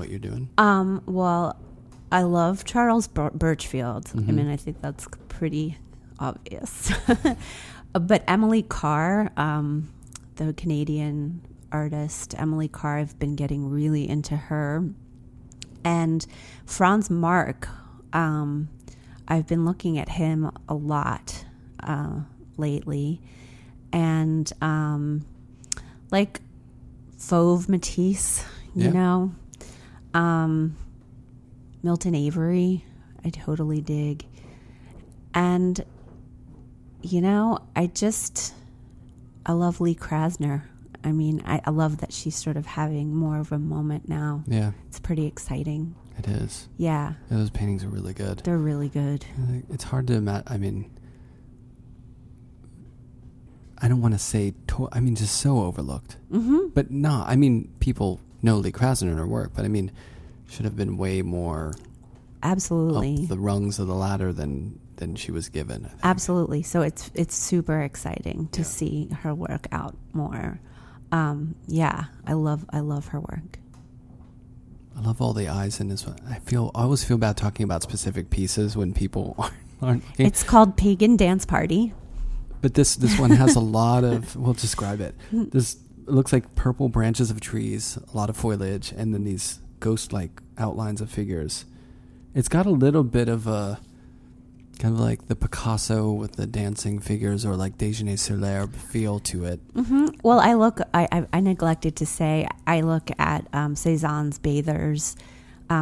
Speaker 2: you're doing?
Speaker 3: Well, I love Charles Birchfield. Mm-hmm. I mean, I think that's pretty obvious. But Emily Carr, the Canadian artist, Emily Carr, I've been getting really into her. And Franz Marc, I've been looking at him a lot lately, and like Fauve Matisse, Milton Avery, I totally dig, and I love Lee Krasner. I mean, I love that she's sort of having more of a moment now. Yeah, it's pretty exciting.
Speaker 2: It is.
Speaker 3: Yeah.
Speaker 2: Those paintings are really good.
Speaker 3: They're really good.
Speaker 2: It's hard to imagine. I mean, I don't want to say, just so overlooked. Mm-hmm. But no, I mean, people know Lee Krasner in her work, but I mean, should have been way more.
Speaker 3: Absolutely.
Speaker 2: Up the rungs of the ladder than she was given.
Speaker 3: Absolutely. So it's super exciting to see her work out more. I love her work.
Speaker 2: I love all the eyes in this one. I always feel bad talking about specific pieces when people aren't looking.
Speaker 3: It's called Pagan Dance Party.
Speaker 2: But this one has a lot of, we'll describe it. It looks like purple branches of trees, a lot of foliage, and then these ghost-like outlines of figures. It's got a little bit of a, kind of like the Picasso with the dancing figures, or like Déjeuner sur l'herbe feel to it.
Speaker 3: Mm-hmm. Well, I neglected to say, I look at Cézanne's Bathers,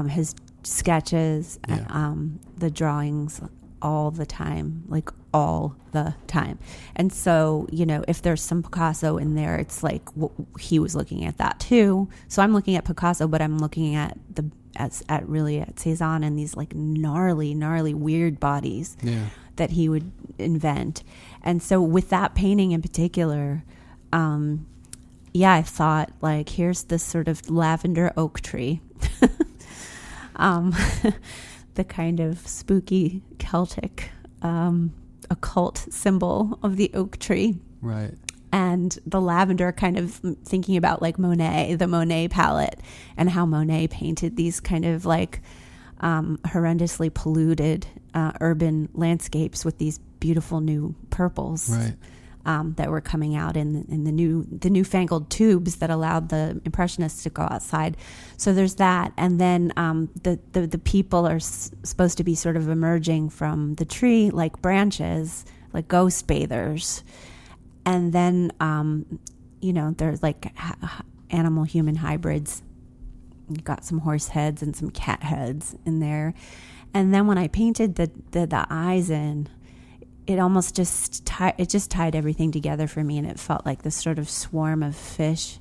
Speaker 3: his sketches, the drawings all the time, like all the time. And so, if there's some Picasso in there, it's like he was looking at that too. So I'm looking at Picasso, but I'm looking at Cézanne and these like gnarly weird bodies that he would invent. And so with that painting in particular, I thought, like, here's this sort of lavender oak tree the kind of spooky Celtic occult symbol of the oak tree.
Speaker 2: Right.
Speaker 3: And the lavender, kind of thinking about like Monet, the Monet palette, and how Monet painted these kind of like horrendously polluted urban landscapes with these beautiful new purples.
Speaker 2: Right.
Speaker 3: That were coming out in the newfangled tubes that allowed the Impressionists to go outside. So there's that, and then the people are supposed to be sort of emerging from the tree like branches, like ghost bathers, and then there's like animal human hybrids. You got some horse heads and some cat heads in there, and then when I painted the eyes in, it almost just tied everything together for me, and it felt like this sort of swarm of fish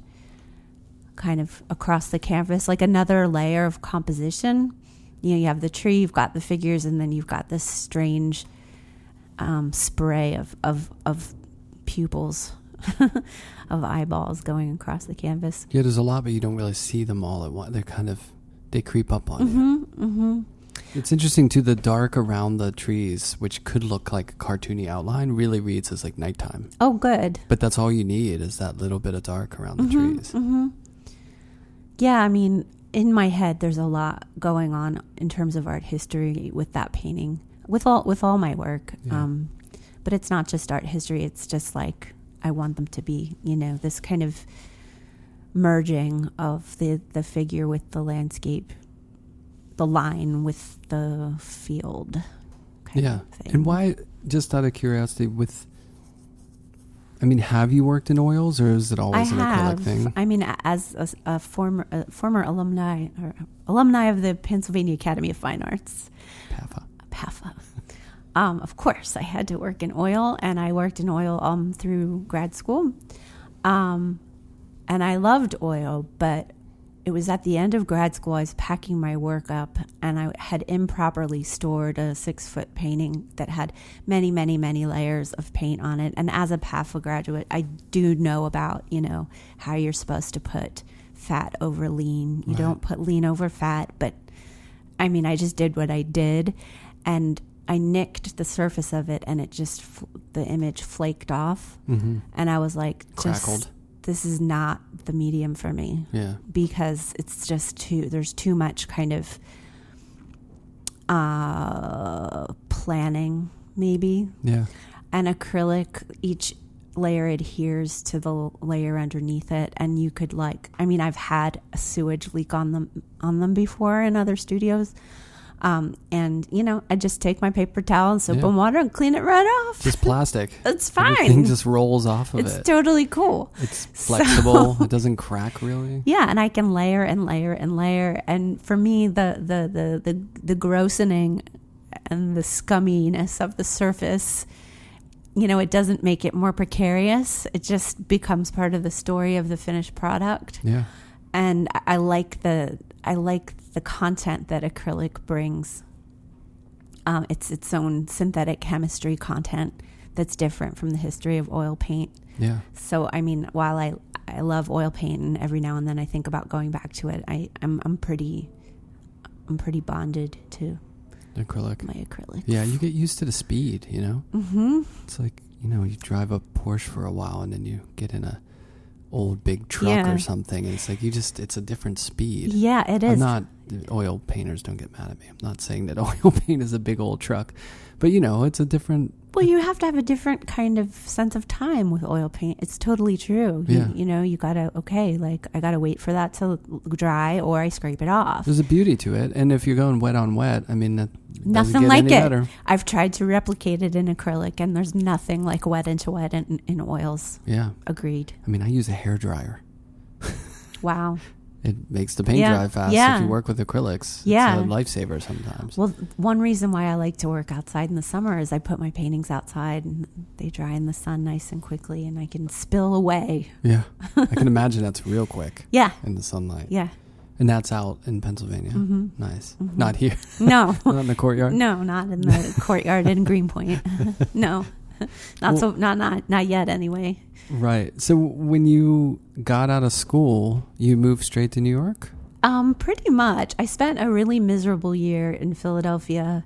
Speaker 3: kind of across the canvas, like another layer of composition. You have the tree, you've got the figures, and then you've got this strange spray of pupils, of eyeballs going across the canvas.
Speaker 2: Yeah, there's a lot, but you don't really see them all at once. They creep up on you. Mm-hmm. It's interesting too, the dark around the trees, which could look like a cartoony outline, really reads as like nighttime.
Speaker 3: Oh, good.
Speaker 2: But that's all you need, is that little bit of dark around the trees.
Speaker 3: Mm-hmm. Yeah, I mean, in my head, there's a lot going on in terms of art history with that painting, with all my work.
Speaker 2: Yeah.
Speaker 3: But it's not just art history. It's just like I want them to be, this kind of merging of the figure with the landscape, the line with the field kind of thing.
Speaker 2: And why, just out of curiosity, have you worked in oils, or is it always an acrylic thing?
Speaker 3: I mean, as a former alumni of the Pennsylvania Academy of Fine Arts. PAFA. Of course, I had to work in oil, and I worked in oil through grad school. And I loved oil, but it was at the end of grad school, I was packing my work up, and I had improperly stored a 6-foot painting that had many, many, many layers of paint on it. And as a PAFA graduate, I do know about, how you're supposed to put fat over lean. You don't put lean over fat, but I mean, I just did what I did, and I nicked the surface of it, and it just, the image flaked off. Mm-hmm. And I was like,
Speaker 2: crackled.
Speaker 3: This is not the medium for me.
Speaker 2: Yeah. Because
Speaker 3: it's just there's too much kind of planning, maybe.
Speaker 2: Yeah.
Speaker 3: And acrylic, each layer adheres to the layer underneath it, and you could I've had a sewage leak on them before in other studios. And I just take my paper towel and soap and water and clean it right off.
Speaker 2: Just plastic.
Speaker 3: It's fine.
Speaker 2: Everything just rolls off of it.
Speaker 3: It's totally cool.
Speaker 2: It's flexible. It doesn't crack really.
Speaker 3: Yeah, and I can layer and layer and layer. And for me, the grossening and the scumminess of the surface, it doesn't make it more precarious. It just becomes part of the story of the finished product.
Speaker 2: Yeah.
Speaker 3: And I like the content that acrylic brings. It's its own synthetic chemistry content that's different from the history of oil paint. Yeah. So I mean, while I love oil paint, and every now and then I think about going back to it, I'm pretty bonded to
Speaker 2: acrylic.
Speaker 3: My acrylic.
Speaker 2: Yeah, you get used to the speed, Mm-hmm. It's like, you drive a Porsche for a while, and then you get in a old big truck or something, and it's like it's a different speed.
Speaker 3: Yeah, it is.
Speaker 2: Oil painters don't get mad at me. I'm not saying that oil paint is a big old truck, but it's a different.
Speaker 3: Well, you have to have a different kind of sense of time with oil paint. It's totally true. You gotta I gotta wait for that to dry, or I scrape it off.
Speaker 2: There's a beauty to it, and if you're going wet on wet, I mean, that
Speaker 3: nothing like it.
Speaker 2: Better.
Speaker 3: I've tried to replicate it in acrylic, and there's nothing like wet into wet in oils.
Speaker 2: Yeah,
Speaker 3: agreed.
Speaker 2: I mean, I use a hairdryer.
Speaker 3: Wow.
Speaker 2: It makes the paint dry fast. If you work with acrylics, it's a lifesaver sometimes.
Speaker 3: Well, one reason why I like to work outside in the summer is I put my paintings outside, and they dry in the sun nice and quickly, and I can spill away.
Speaker 2: Yeah, I can imagine that's real quick.
Speaker 3: Yeah.
Speaker 2: In the sunlight.
Speaker 3: Yeah.
Speaker 2: And that's out in Pennsylvania. Mm-hmm. Nice. Mm-hmm. Not here.
Speaker 3: No.
Speaker 2: Not in the courtyard?
Speaker 3: No, not in the courtyard in Greenpoint. No. Not yet anyway.
Speaker 2: Right. So when you got out of school, you moved straight to New York?
Speaker 3: Pretty much. I spent a really miserable year in Philadelphia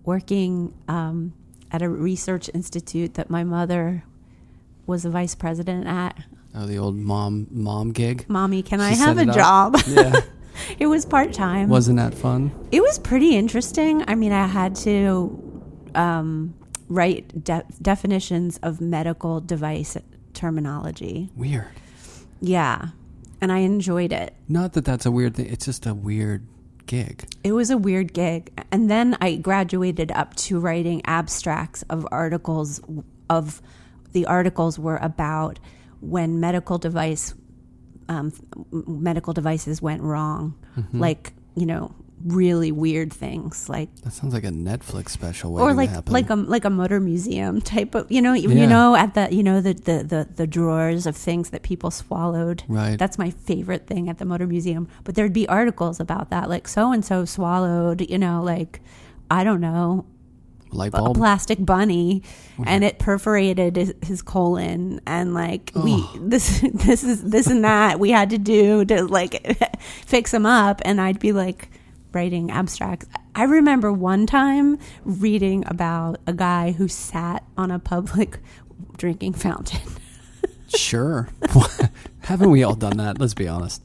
Speaker 3: working at a research institute that my mother was a vice president at.
Speaker 2: Oh, the old mom gig.
Speaker 3: Mommy, can I have a job?
Speaker 2: Yeah.
Speaker 3: It was part-time.
Speaker 2: Wasn't that fun?
Speaker 3: It was pretty interesting. I mean, I had to write definitions of medical device terminology.
Speaker 2: Weird.
Speaker 3: Yeah. And I enjoyed it.
Speaker 2: Not that that's a weird thing. It's just a weird gig.
Speaker 3: It was a weird gig. And then I graduated up to writing abstracts of articles. Of the articles were about when medical devices went wrong.
Speaker 2: Mm-hmm.
Speaker 3: Like, really weird things, like
Speaker 2: that sounds like a Netflix special.
Speaker 3: Or like a motor museum type of, at the drawers of things that people swallowed.
Speaker 2: Right.
Speaker 3: That's my favorite thing at the motor museum. But there'd be articles about that, like so and so swallowed, like, I don't know,
Speaker 2: light bulb,
Speaker 3: a plastic bunny, and it perforated his colon, and like this and that we had to do to like fix him up, and I'd be like writing abstracts. I remember one time reading about a guy who sat on a public drinking fountain.
Speaker 2: Sure. Haven't we all done that? Let's be honest.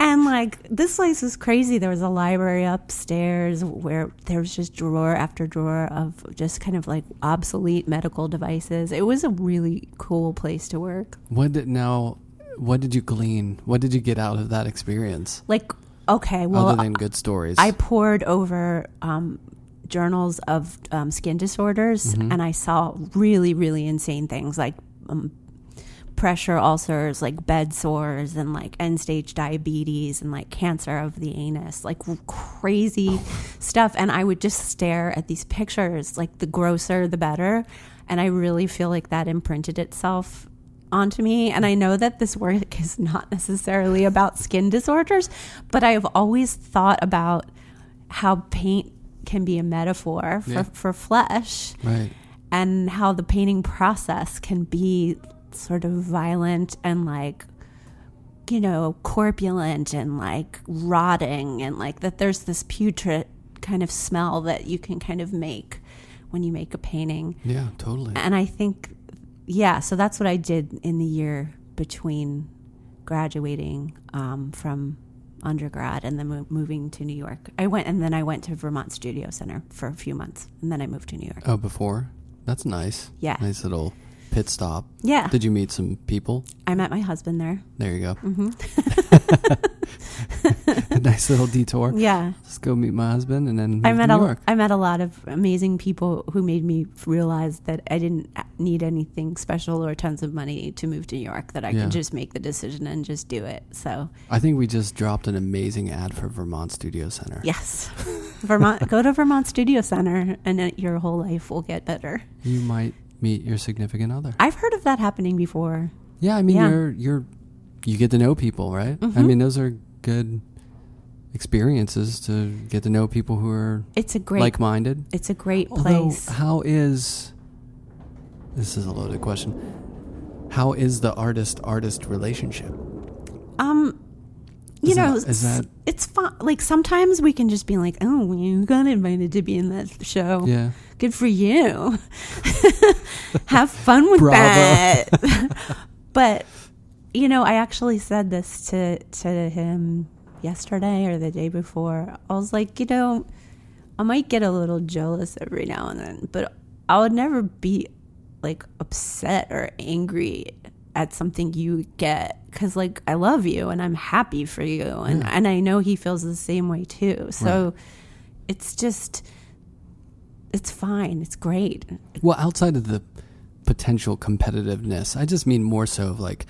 Speaker 3: And like, this place was crazy. There was a library upstairs where there was just drawer after drawer of just kind of like obsolete medical devices. It was a really cool place to work.
Speaker 2: What did you glean? What did you get out of that experience?
Speaker 3: Like, okay, well,
Speaker 2: other than good stories,
Speaker 3: I pored over journals of skin disorders, and I saw really, really insane things like pressure ulcers, like bed sores, and like end-stage diabetes, and like cancer of the anus, like crazy stuff. And I would just stare at these pictures, like the grosser the better. And I really feel like that imprinted itself onto me. And I know that this work is not necessarily about skin disorders, but I have always thought about how paint can be a metaphor for flesh,
Speaker 2: right?
Speaker 3: And how the painting process can be sort of violent and like, corpulent and like rotting, and like that there's this putrid kind of smell that you can kind of make when you make a painting.
Speaker 2: Yeah, totally.
Speaker 3: And I think, so that's what I did in the year between graduating from undergrad and then moving to New York. I went to Vermont Studio Center for a few months, and then I moved to New York.
Speaker 2: Oh, before? That's nice.
Speaker 3: Yeah.
Speaker 2: Nice little pit stop.
Speaker 3: Yeah.
Speaker 2: Did you meet some people?
Speaker 3: I met my husband there.
Speaker 2: There you go.
Speaker 3: Mm-hmm.
Speaker 2: A nice little detour.
Speaker 3: Yeah.
Speaker 2: Let's go meet my husband, and then
Speaker 3: I
Speaker 2: met New York.
Speaker 3: I met a lot of amazing people who made me realize that I didn't need anything special or tons of money to move to New York, that I could just make the decision and just do it. So
Speaker 2: I think we just dropped an amazing ad for Vermont Studio Center.
Speaker 3: Yes. Go to Vermont Studio Center, and your whole life will get better.
Speaker 2: You might meet your significant other.
Speaker 3: I've heard of that happening before.
Speaker 2: Yeah, I mean, you get to know people, right?
Speaker 3: Mm-hmm.
Speaker 2: I mean, those are good experiences to get to know people who are like-minded.
Speaker 3: It's a great place.
Speaker 2: This is a loaded question. How is the artist relationship?
Speaker 3: It's fun. Like sometimes we can just be like, oh, you got invited to be in that show.
Speaker 2: Yeah.
Speaker 3: Good for you. Have fun with
Speaker 2: Bravo.
Speaker 3: that. But, I actually said this to him yesterday or the day before. I was like, I might get a little jealous every now and then, but I would never be like upset or angry at something you get, because like I love you and I'm happy for you, and I know he feels the same way too. So it's fine. It's great.
Speaker 2: Well, outside of the potential competitiveness, I just mean more so of like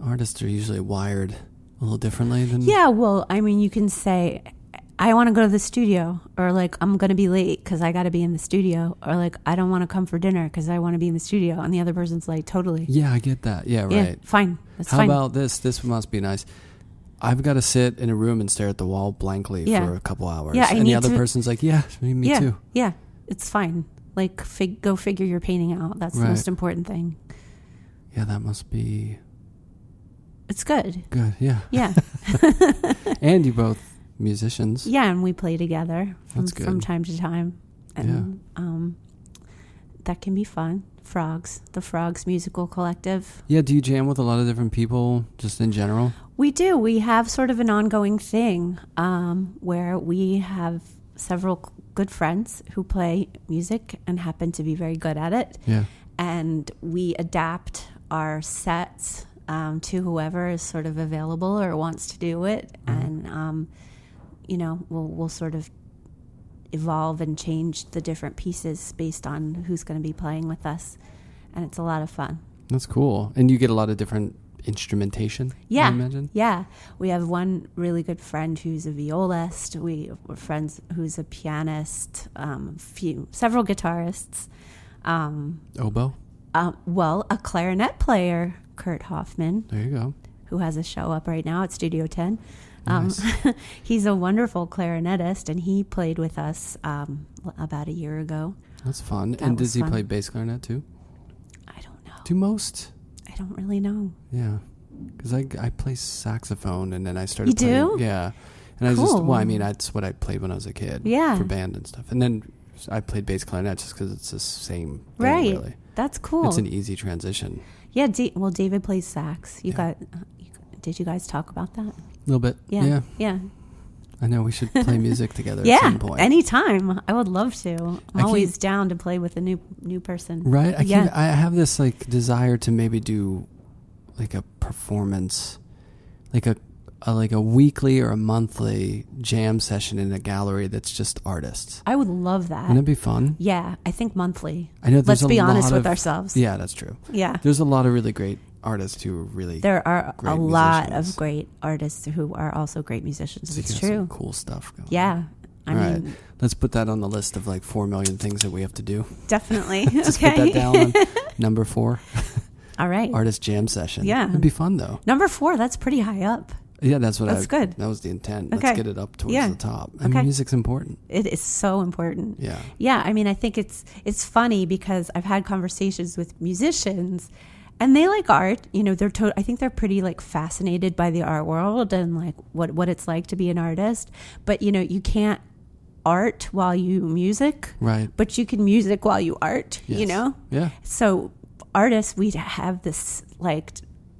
Speaker 2: artists are usually wired a little differently than...
Speaker 3: Yeah, well, I mean, you can say, I want to go to the studio, or like, I'm going to be late because I got to be in the studio, or like, I don't want to come for dinner because I want to be in the studio. And the other person's like, totally.
Speaker 2: Yeah, I get that. Yeah, right.
Speaker 3: Yeah, fine. That's
Speaker 2: How
Speaker 3: fine.
Speaker 2: about this? This must be nice. I've got to sit in a room and stare at the wall blankly for a couple hours.
Speaker 3: Yeah,
Speaker 2: and the other person's like, yeah, me too.
Speaker 3: Yeah, it's fine. Like, go figure your painting out. That's the most important thing.
Speaker 2: Yeah, that must be
Speaker 3: It's good.
Speaker 2: Good, yeah.
Speaker 3: Yeah.
Speaker 2: And you both musicians.
Speaker 3: Yeah, and we play together
Speaker 2: That's good.
Speaker 3: from time to time. And that can be fun. The Frogs Musical Collective.
Speaker 2: Yeah, do you jam with a lot of different people just in general?
Speaker 3: We do. We have sort of an ongoing thing where we have several good friends who play music and happen to be very good at it.
Speaker 2: Yeah.
Speaker 3: And we adapt our sets to whoever is sort of available or wants to do it. Mm-hmm. And, we'll sort of evolve and change the different pieces based on who's going to be playing with us. And it's a lot of fun.
Speaker 2: That's cool. And you get a lot of different instrumentation,
Speaker 3: yeah.
Speaker 2: I imagine?
Speaker 3: Yeah. We have one really good friend who's a violist. We're friends who's a pianist, several guitarists.
Speaker 2: Oboe?
Speaker 3: A clarinet player, Kurt Hoffman.
Speaker 2: There you go.
Speaker 3: Who has a show up right now at Studio 10.
Speaker 2: Nice.
Speaker 3: He's a wonderful clarinetist, and he played with us about a year ago.
Speaker 2: That's fun. And does he play bass clarinet too?
Speaker 3: I don't know.
Speaker 2: Do most?
Speaker 3: I don't really know.
Speaker 2: Yeah. Because I play saxophone, and then I started
Speaker 3: playing. You
Speaker 2: do? Yeah. And
Speaker 3: cool.
Speaker 2: That's what I played when I was a kid.
Speaker 3: Yeah.
Speaker 2: For band and stuff. And then I played bass clarinet just because it's the same thing,
Speaker 3: right.
Speaker 2: really.
Speaker 3: That's cool.
Speaker 2: It's an easy transition.
Speaker 3: Yeah. David plays sax. Did you guys talk about that?
Speaker 2: A little bit.
Speaker 3: Yeah.
Speaker 2: I know we should play music together at some point.
Speaker 3: Anytime. I would love to. I'm always down to play with a new person.
Speaker 2: Right? I have this desire to maybe do a performance, like a weekly or a monthly jam session in a gallery that's just artists.
Speaker 3: I would love that.
Speaker 2: Wouldn't it be fun?
Speaker 3: Yeah, I think monthly.
Speaker 2: I know.
Speaker 3: Let's be honest with ourselves.
Speaker 2: Yeah, that's true.
Speaker 3: Yeah.
Speaker 2: There's a lot of really great artists who are really
Speaker 3: There are
Speaker 2: great
Speaker 3: a lot
Speaker 2: musicians.
Speaker 3: Of great artists who are also great musicians.
Speaker 2: So
Speaker 3: it's true.
Speaker 2: Some cool stuff going.
Speaker 3: Yeah. I mean,
Speaker 2: let's put that on the list of 4 million things that we have to do.
Speaker 3: Definitely.
Speaker 2: Just put that down on number 4.
Speaker 3: All right.
Speaker 2: Artist jam session.
Speaker 3: Yeah.
Speaker 2: It'd be fun though.
Speaker 3: Number 4, that's pretty high up.
Speaker 2: Yeah, that's
Speaker 3: good.
Speaker 2: That was the intent.
Speaker 3: Okay.
Speaker 2: Let's get it up towards the top. I mean, music's important.
Speaker 3: It is so important.
Speaker 2: Yeah.
Speaker 3: Yeah, I mean, I think it's funny because I've had conversations with musicians and they like art. I think they're pretty fascinated by the art world and what it's like to be an artist. But you can't art while you music.
Speaker 2: Right.
Speaker 3: But you can music while you art,
Speaker 2: Yes. Yeah.
Speaker 3: So artists, we have this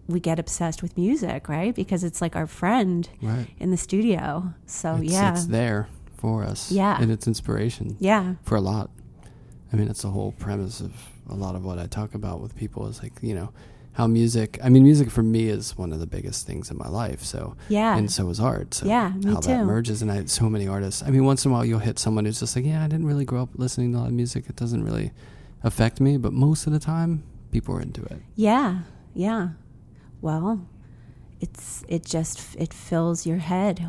Speaker 3: we get obsessed with music, right? Because it's our friend in the studio. So
Speaker 2: it's there for us.
Speaker 3: Yeah.
Speaker 2: And it's inspiration.
Speaker 3: Yeah.
Speaker 2: For a lot. I mean, it's the whole premise of a lot of what I talk about with people is how music for me is one of the biggest things in my life. So,
Speaker 3: yeah.
Speaker 2: And so is art. So
Speaker 3: yeah, me
Speaker 2: how
Speaker 3: too.
Speaker 2: that merges. And I had so many artists. I mean, once in a while you'll hit someone who's just I didn't really grow up listening to a lot of music. It doesn't really affect me. But most of the time, people are into it.
Speaker 3: Yeah. Yeah. Well, it fills your head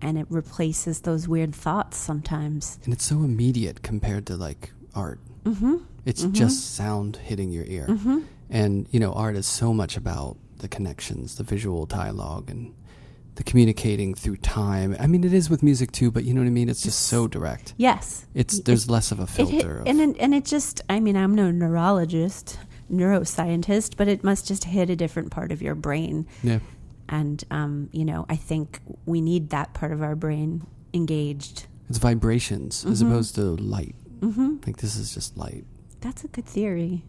Speaker 3: and it replaces those weird thoughts sometimes.
Speaker 2: And it's so immediate compared to art.
Speaker 3: Mm-hmm.
Speaker 2: It's just sound hitting your ear.
Speaker 3: Mm-hmm.
Speaker 2: And, art is so much about the connections, the visual dialogue, and the communicating through time. I mean, it is with music too, but you know what I mean? It's just so direct.
Speaker 3: Yes.
Speaker 2: There's less of a filter.
Speaker 3: And it just, I'm no neuroscientist, but it must just hit a different part of your brain.
Speaker 2: Yeah.
Speaker 3: And, I think we need that part of our brain engaged.
Speaker 2: It's vibrations as opposed to light.
Speaker 3: Mm-hmm.
Speaker 2: This is just light.
Speaker 3: That's a good theory.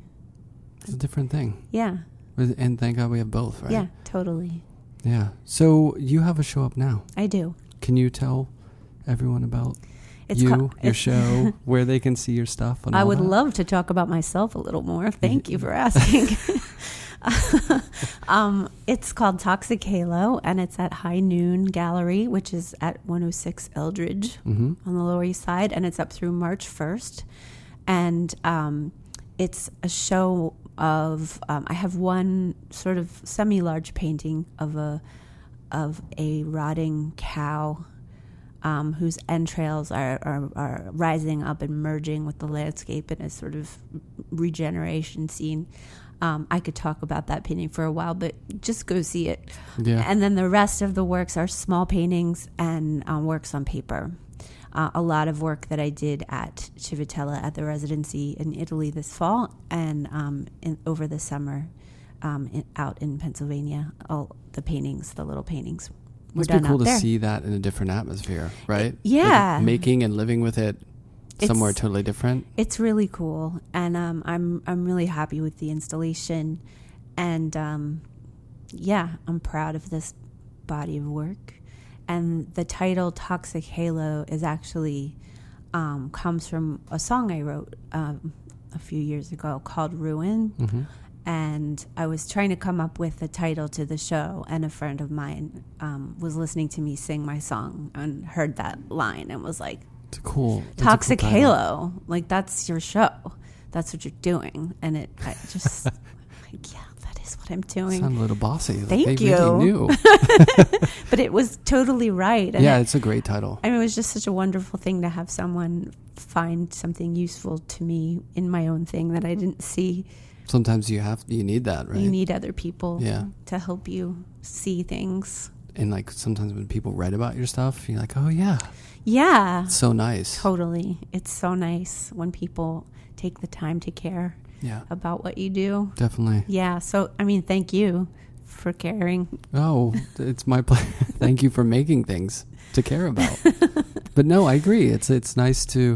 Speaker 2: It's a different thing.
Speaker 3: Yeah.
Speaker 2: And thank God we have both, right?
Speaker 3: Yeah, totally.
Speaker 2: Yeah. So you have a show up now.
Speaker 3: I do.
Speaker 2: Can you tell everyone about your show, where they can see your stuff? And
Speaker 3: I
Speaker 2: all
Speaker 3: would
Speaker 2: that?
Speaker 3: love to talk about myself a little more. Thank you for asking. It's called Toxic Halo, and it's at High Noon Gallery, which is at 106 Eldridge on the Lower East Side, and it's up through March 1st. And it's a show of I have one sort of semi-large painting of a rotting cow whose entrails are rising up and merging with the landscape in a sort of regeneration scene. I could talk about that painting for a while, but just go see it.
Speaker 2: Yeah.
Speaker 3: And then the rest of the works are small paintings and works on paper. A lot of work that I did at Civitella at the residency in Italy this fall and over the summer out in Pennsylvania. All the paintings, the little paintings, were
Speaker 2: Must
Speaker 3: done
Speaker 2: be cool
Speaker 3: out
Speaker 2: to
Speaker 3: there.
Speaker 2: see that in a different atmosphere, right?
Speaker 3: Yeah.
Speaker 2: Like making and living with it somewhere totally different.
Speaker 3: It's really cool, and I'm really happy with the installation, and I'm proud of this body of work. And the title "Toxic Halo" is actually comes from a song I wrote a few years ago called "Ruin."
Speaker 2: Mm-hmm.
Speaker 3: And I was trying to come up with a title to the show, and a friend of mine was listening to me sing my song and heard that line and was like,
Speaker 2: It's cool.
Speaker 3: Toxic
Speaker 2: title.
Speaker 3: Halo. Like, that's your show. That's what you're doing. And I just, like, yeah, that is what I'm doing.
Speaker 2: Sound a little bossy.
Speaker 3: Thank
Speaker 2: like they
Speaker 3: you.
Speaker 2: Really knew.
Speaker 3: But it was totally right. And
Speaker 2: Yeah, it's a great title.
Speaker 3: I mean, it was just such a wonderful thing to have someone find something useful to me in my own thing that I didn't see.
Speaker 2: Sometimes you need that, right?
Speaker 3: You need other people
Speaker 2: Yeah.
Speaker 3: to help you see things.
Speaker 2: And like sometimes when people write about your stuff, you're like, oh yeah,
Speaker 3: Yeah.
Speaker 2: it's so nice.
Speaker 3: Totally. It's so nice when people take the time to care
Speaker 2: Yeah,
Speaker 3: about what you do.
Speaker 2: definitely.
Speaker 3: Yeah. So, I mean, thank you for caring.
Speaker 2: Oh, it's my pleasure. Thank you for making things to care about. But no, I agree. It's nice to,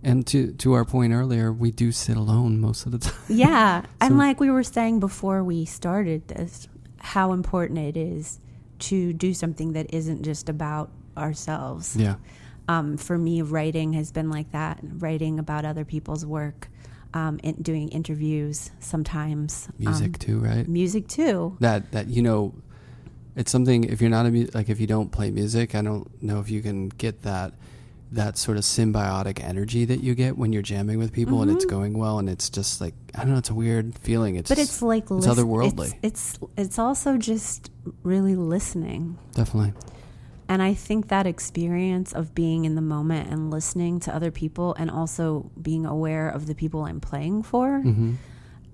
Speaker 2: and to our point earlier, we do sit alone most of the time.
Speaker 3: Yeah. And
Speaker 2: So-
Speaker 3: like we were saying before we started this, how important it is to do something that isn't just about ourselves.
Speaker 2: Yeah,
Speaker 3: For me, writing has been like that, writing about other people's work, doing interviews sometimes.
Speaker 2: music too, right?
Speaker 3: Music too.
Speaker 2: That it's something. If you're not if you don't play music, I don't know if you can get that sort of symbiotic energy that you get when you're jamming with people and it's going well, and it's just like, I don't know, it's a weird feeling. It's
Speaker 3: But it's like
Speaker 2: it's otherworldly.
Speaker 3: It's also just really listening.
Speaker 2: Definitely.
Speaker 3: And I think that experience of being in the moment and listening to other people, and also being aware of the people I'm playing for,
Speaker 2: Mm-hmm.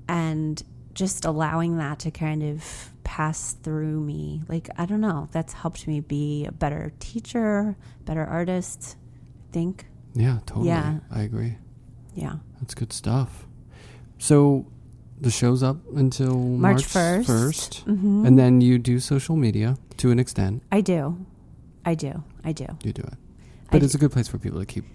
Speaker 3: and just allowing that to kind of pass through me. Like, I don't know, that's helped me be a better teacher, better artist, I think.
Speaker 2: Yeah, totally.
Speaker 3: Yeah.
Speaker 2: I agree.
Speaker 3: Yeah.
Speaker 2: That's good stuff. So the show's up until March
Speaker 3: 1st.
Speaker 2: And then you do social media to an extent.
Speaker 3: I do.
Speaker 2: You do it.
Speaker 3: I
Speaker 2: But it's a good place for people to keep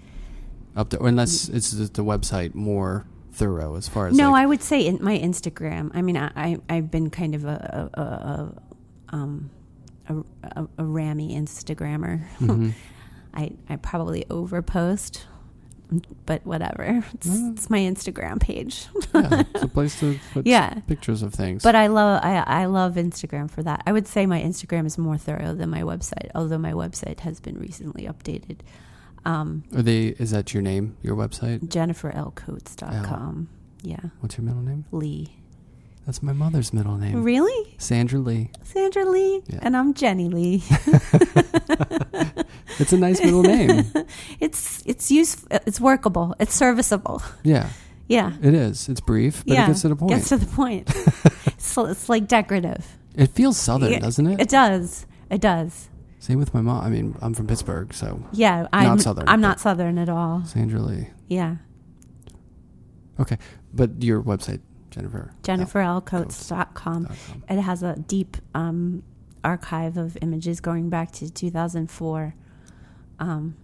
Speaker 2: up there, unless it's just the website more thorough as far as
Speaker 3: No,
Speaker 2: like,
Speaker 3: I would say in my Instagram. I mean, I've been kind of a rammy Instagrammer.
Speaker 2: Mhm.
Speaker 3: I probably overpost, but whatever. It's my Instagram page.
Speaker 2: yeah, it's a place to put
Speaker 3: Yeah.
Speaker 2: pictures of things.
Speaker 3: But I love Instagram for that. I would say my Instagram is more thorough than my website, although my website has been recently updated.
Speaker 2: Is that your name, your website?
Speaker 3: JenniferLCoates.com. Yeah.
Speaker 2: What's your middle name?
Speaker 3: Lee.
Speaker 2: That's my mother's middle name.
Speaker 3: Really?
Speaker 2: Sandra Lee.
Speaker 3: Sandra Lee?
Speaker 2: Yeah.
Speaker 3: And I'm Jenny Lee.
Speaker 2: It's a nice middle name.
Speaker 3: It's useful. It's workable. It's serviceable.
Speaker 2: Yeah,
Speaker 3: Yeah.
Speaker 2: it is. It's brief, but it gets to the point.
Speaker 3: Gets to the point. It's like decorative.
Speaker 2: It feels southern,
Speaker 3: Yeah,
Speaker 2: doesn't it?
Speaker 3: It does. It does.
Speaker 2: Same with my mom. I mean, I'm from Pittsburgh, so
Speaker 3: Yeah. I'm
Speaker 2: Southern,
Speaker 3: I'm
Speaker 2: but-
Speaker 3: not Southern at all.
Speaker 2: Sandra Lee.
Speaker 3: Yeah.
Speaker 2: Okay, but your website, Jennifer.
Speaker 3: JenniferLCoates.com. It has a deep archive of images going back to 2004. And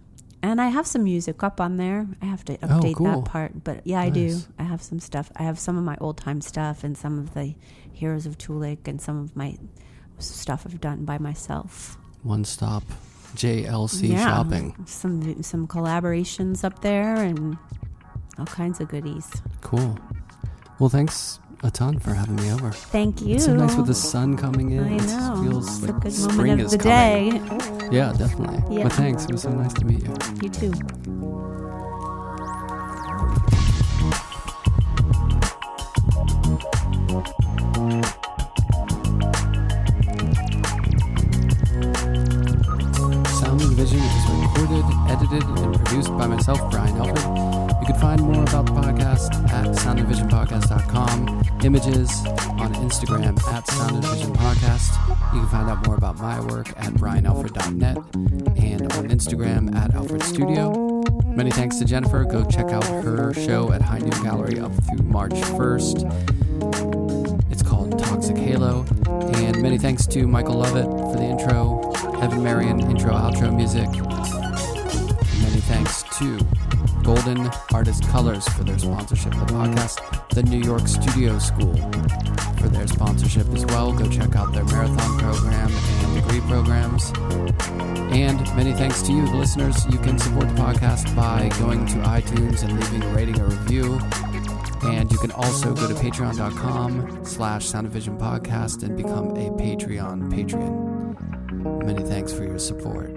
Speaker 3: I have some music up on there. I have to update
Speaker 2: cool.
Speaker 3: that part. But yeah, I do.
Speaker 2: Nice.
Speaker 3: I have some stuff. I have some of my old time stuff and some of the Heroes of Tulik and some of my stuff I've done by myself.
Speaker 2: One stop JLC shopping.
Speaker 3: Some collaborations up there and all kinds of goodies.
Speaker 2: Cool. Well, thanks a ton for having me over.
Speaker 3: Thank you.
Speaker 2: It's so nice with the sun coming in.
Speaker 3: I know.
Speaker 2: It feels
Speaker 3: It's
Speaker 2: like
Speaker 3: a good
Speaker 2: spring
Speaker 3: moment of
Speaker 2: is
Speaker 3: the
Speaker 2: coming.
Speaker 3: day.
Speaker 2: Yeah, definitely.
Speaker 3: Yeah.
Speaker 2: But thanks. It was so nice to meet you.
Speaker 3: You too.
Speaker 2: Sound and Vision is recorded, edited, and produced by myself, Brian Alfred. You can find more about the podcast at soundandvisionpodcast.com, images on Instagram at Sound and Vision Podcast. You can find out more about my work at brianalfred.net and on Instagram at Alfred Studio. Many thanks to Jennifer. Go check out her show at High Noon Gallery up through March 1st. It's called Toxic Halo. And many thanks to Michael Lovett for the intro, Evan Marion, intro-outro music. And many thanks to Golden Artist Colors for their sponsorship of the podcast, the New York Studio School for their sponsorship as well. Go check out their marathon program and degree programs. And many thanks to you, the listeners. You can support the podcast by going to iTunes and leaving a rating or review. And you can also go to patreon.com/Sound of Vision Podcast and become a Patreon patron. Many thanks for your support.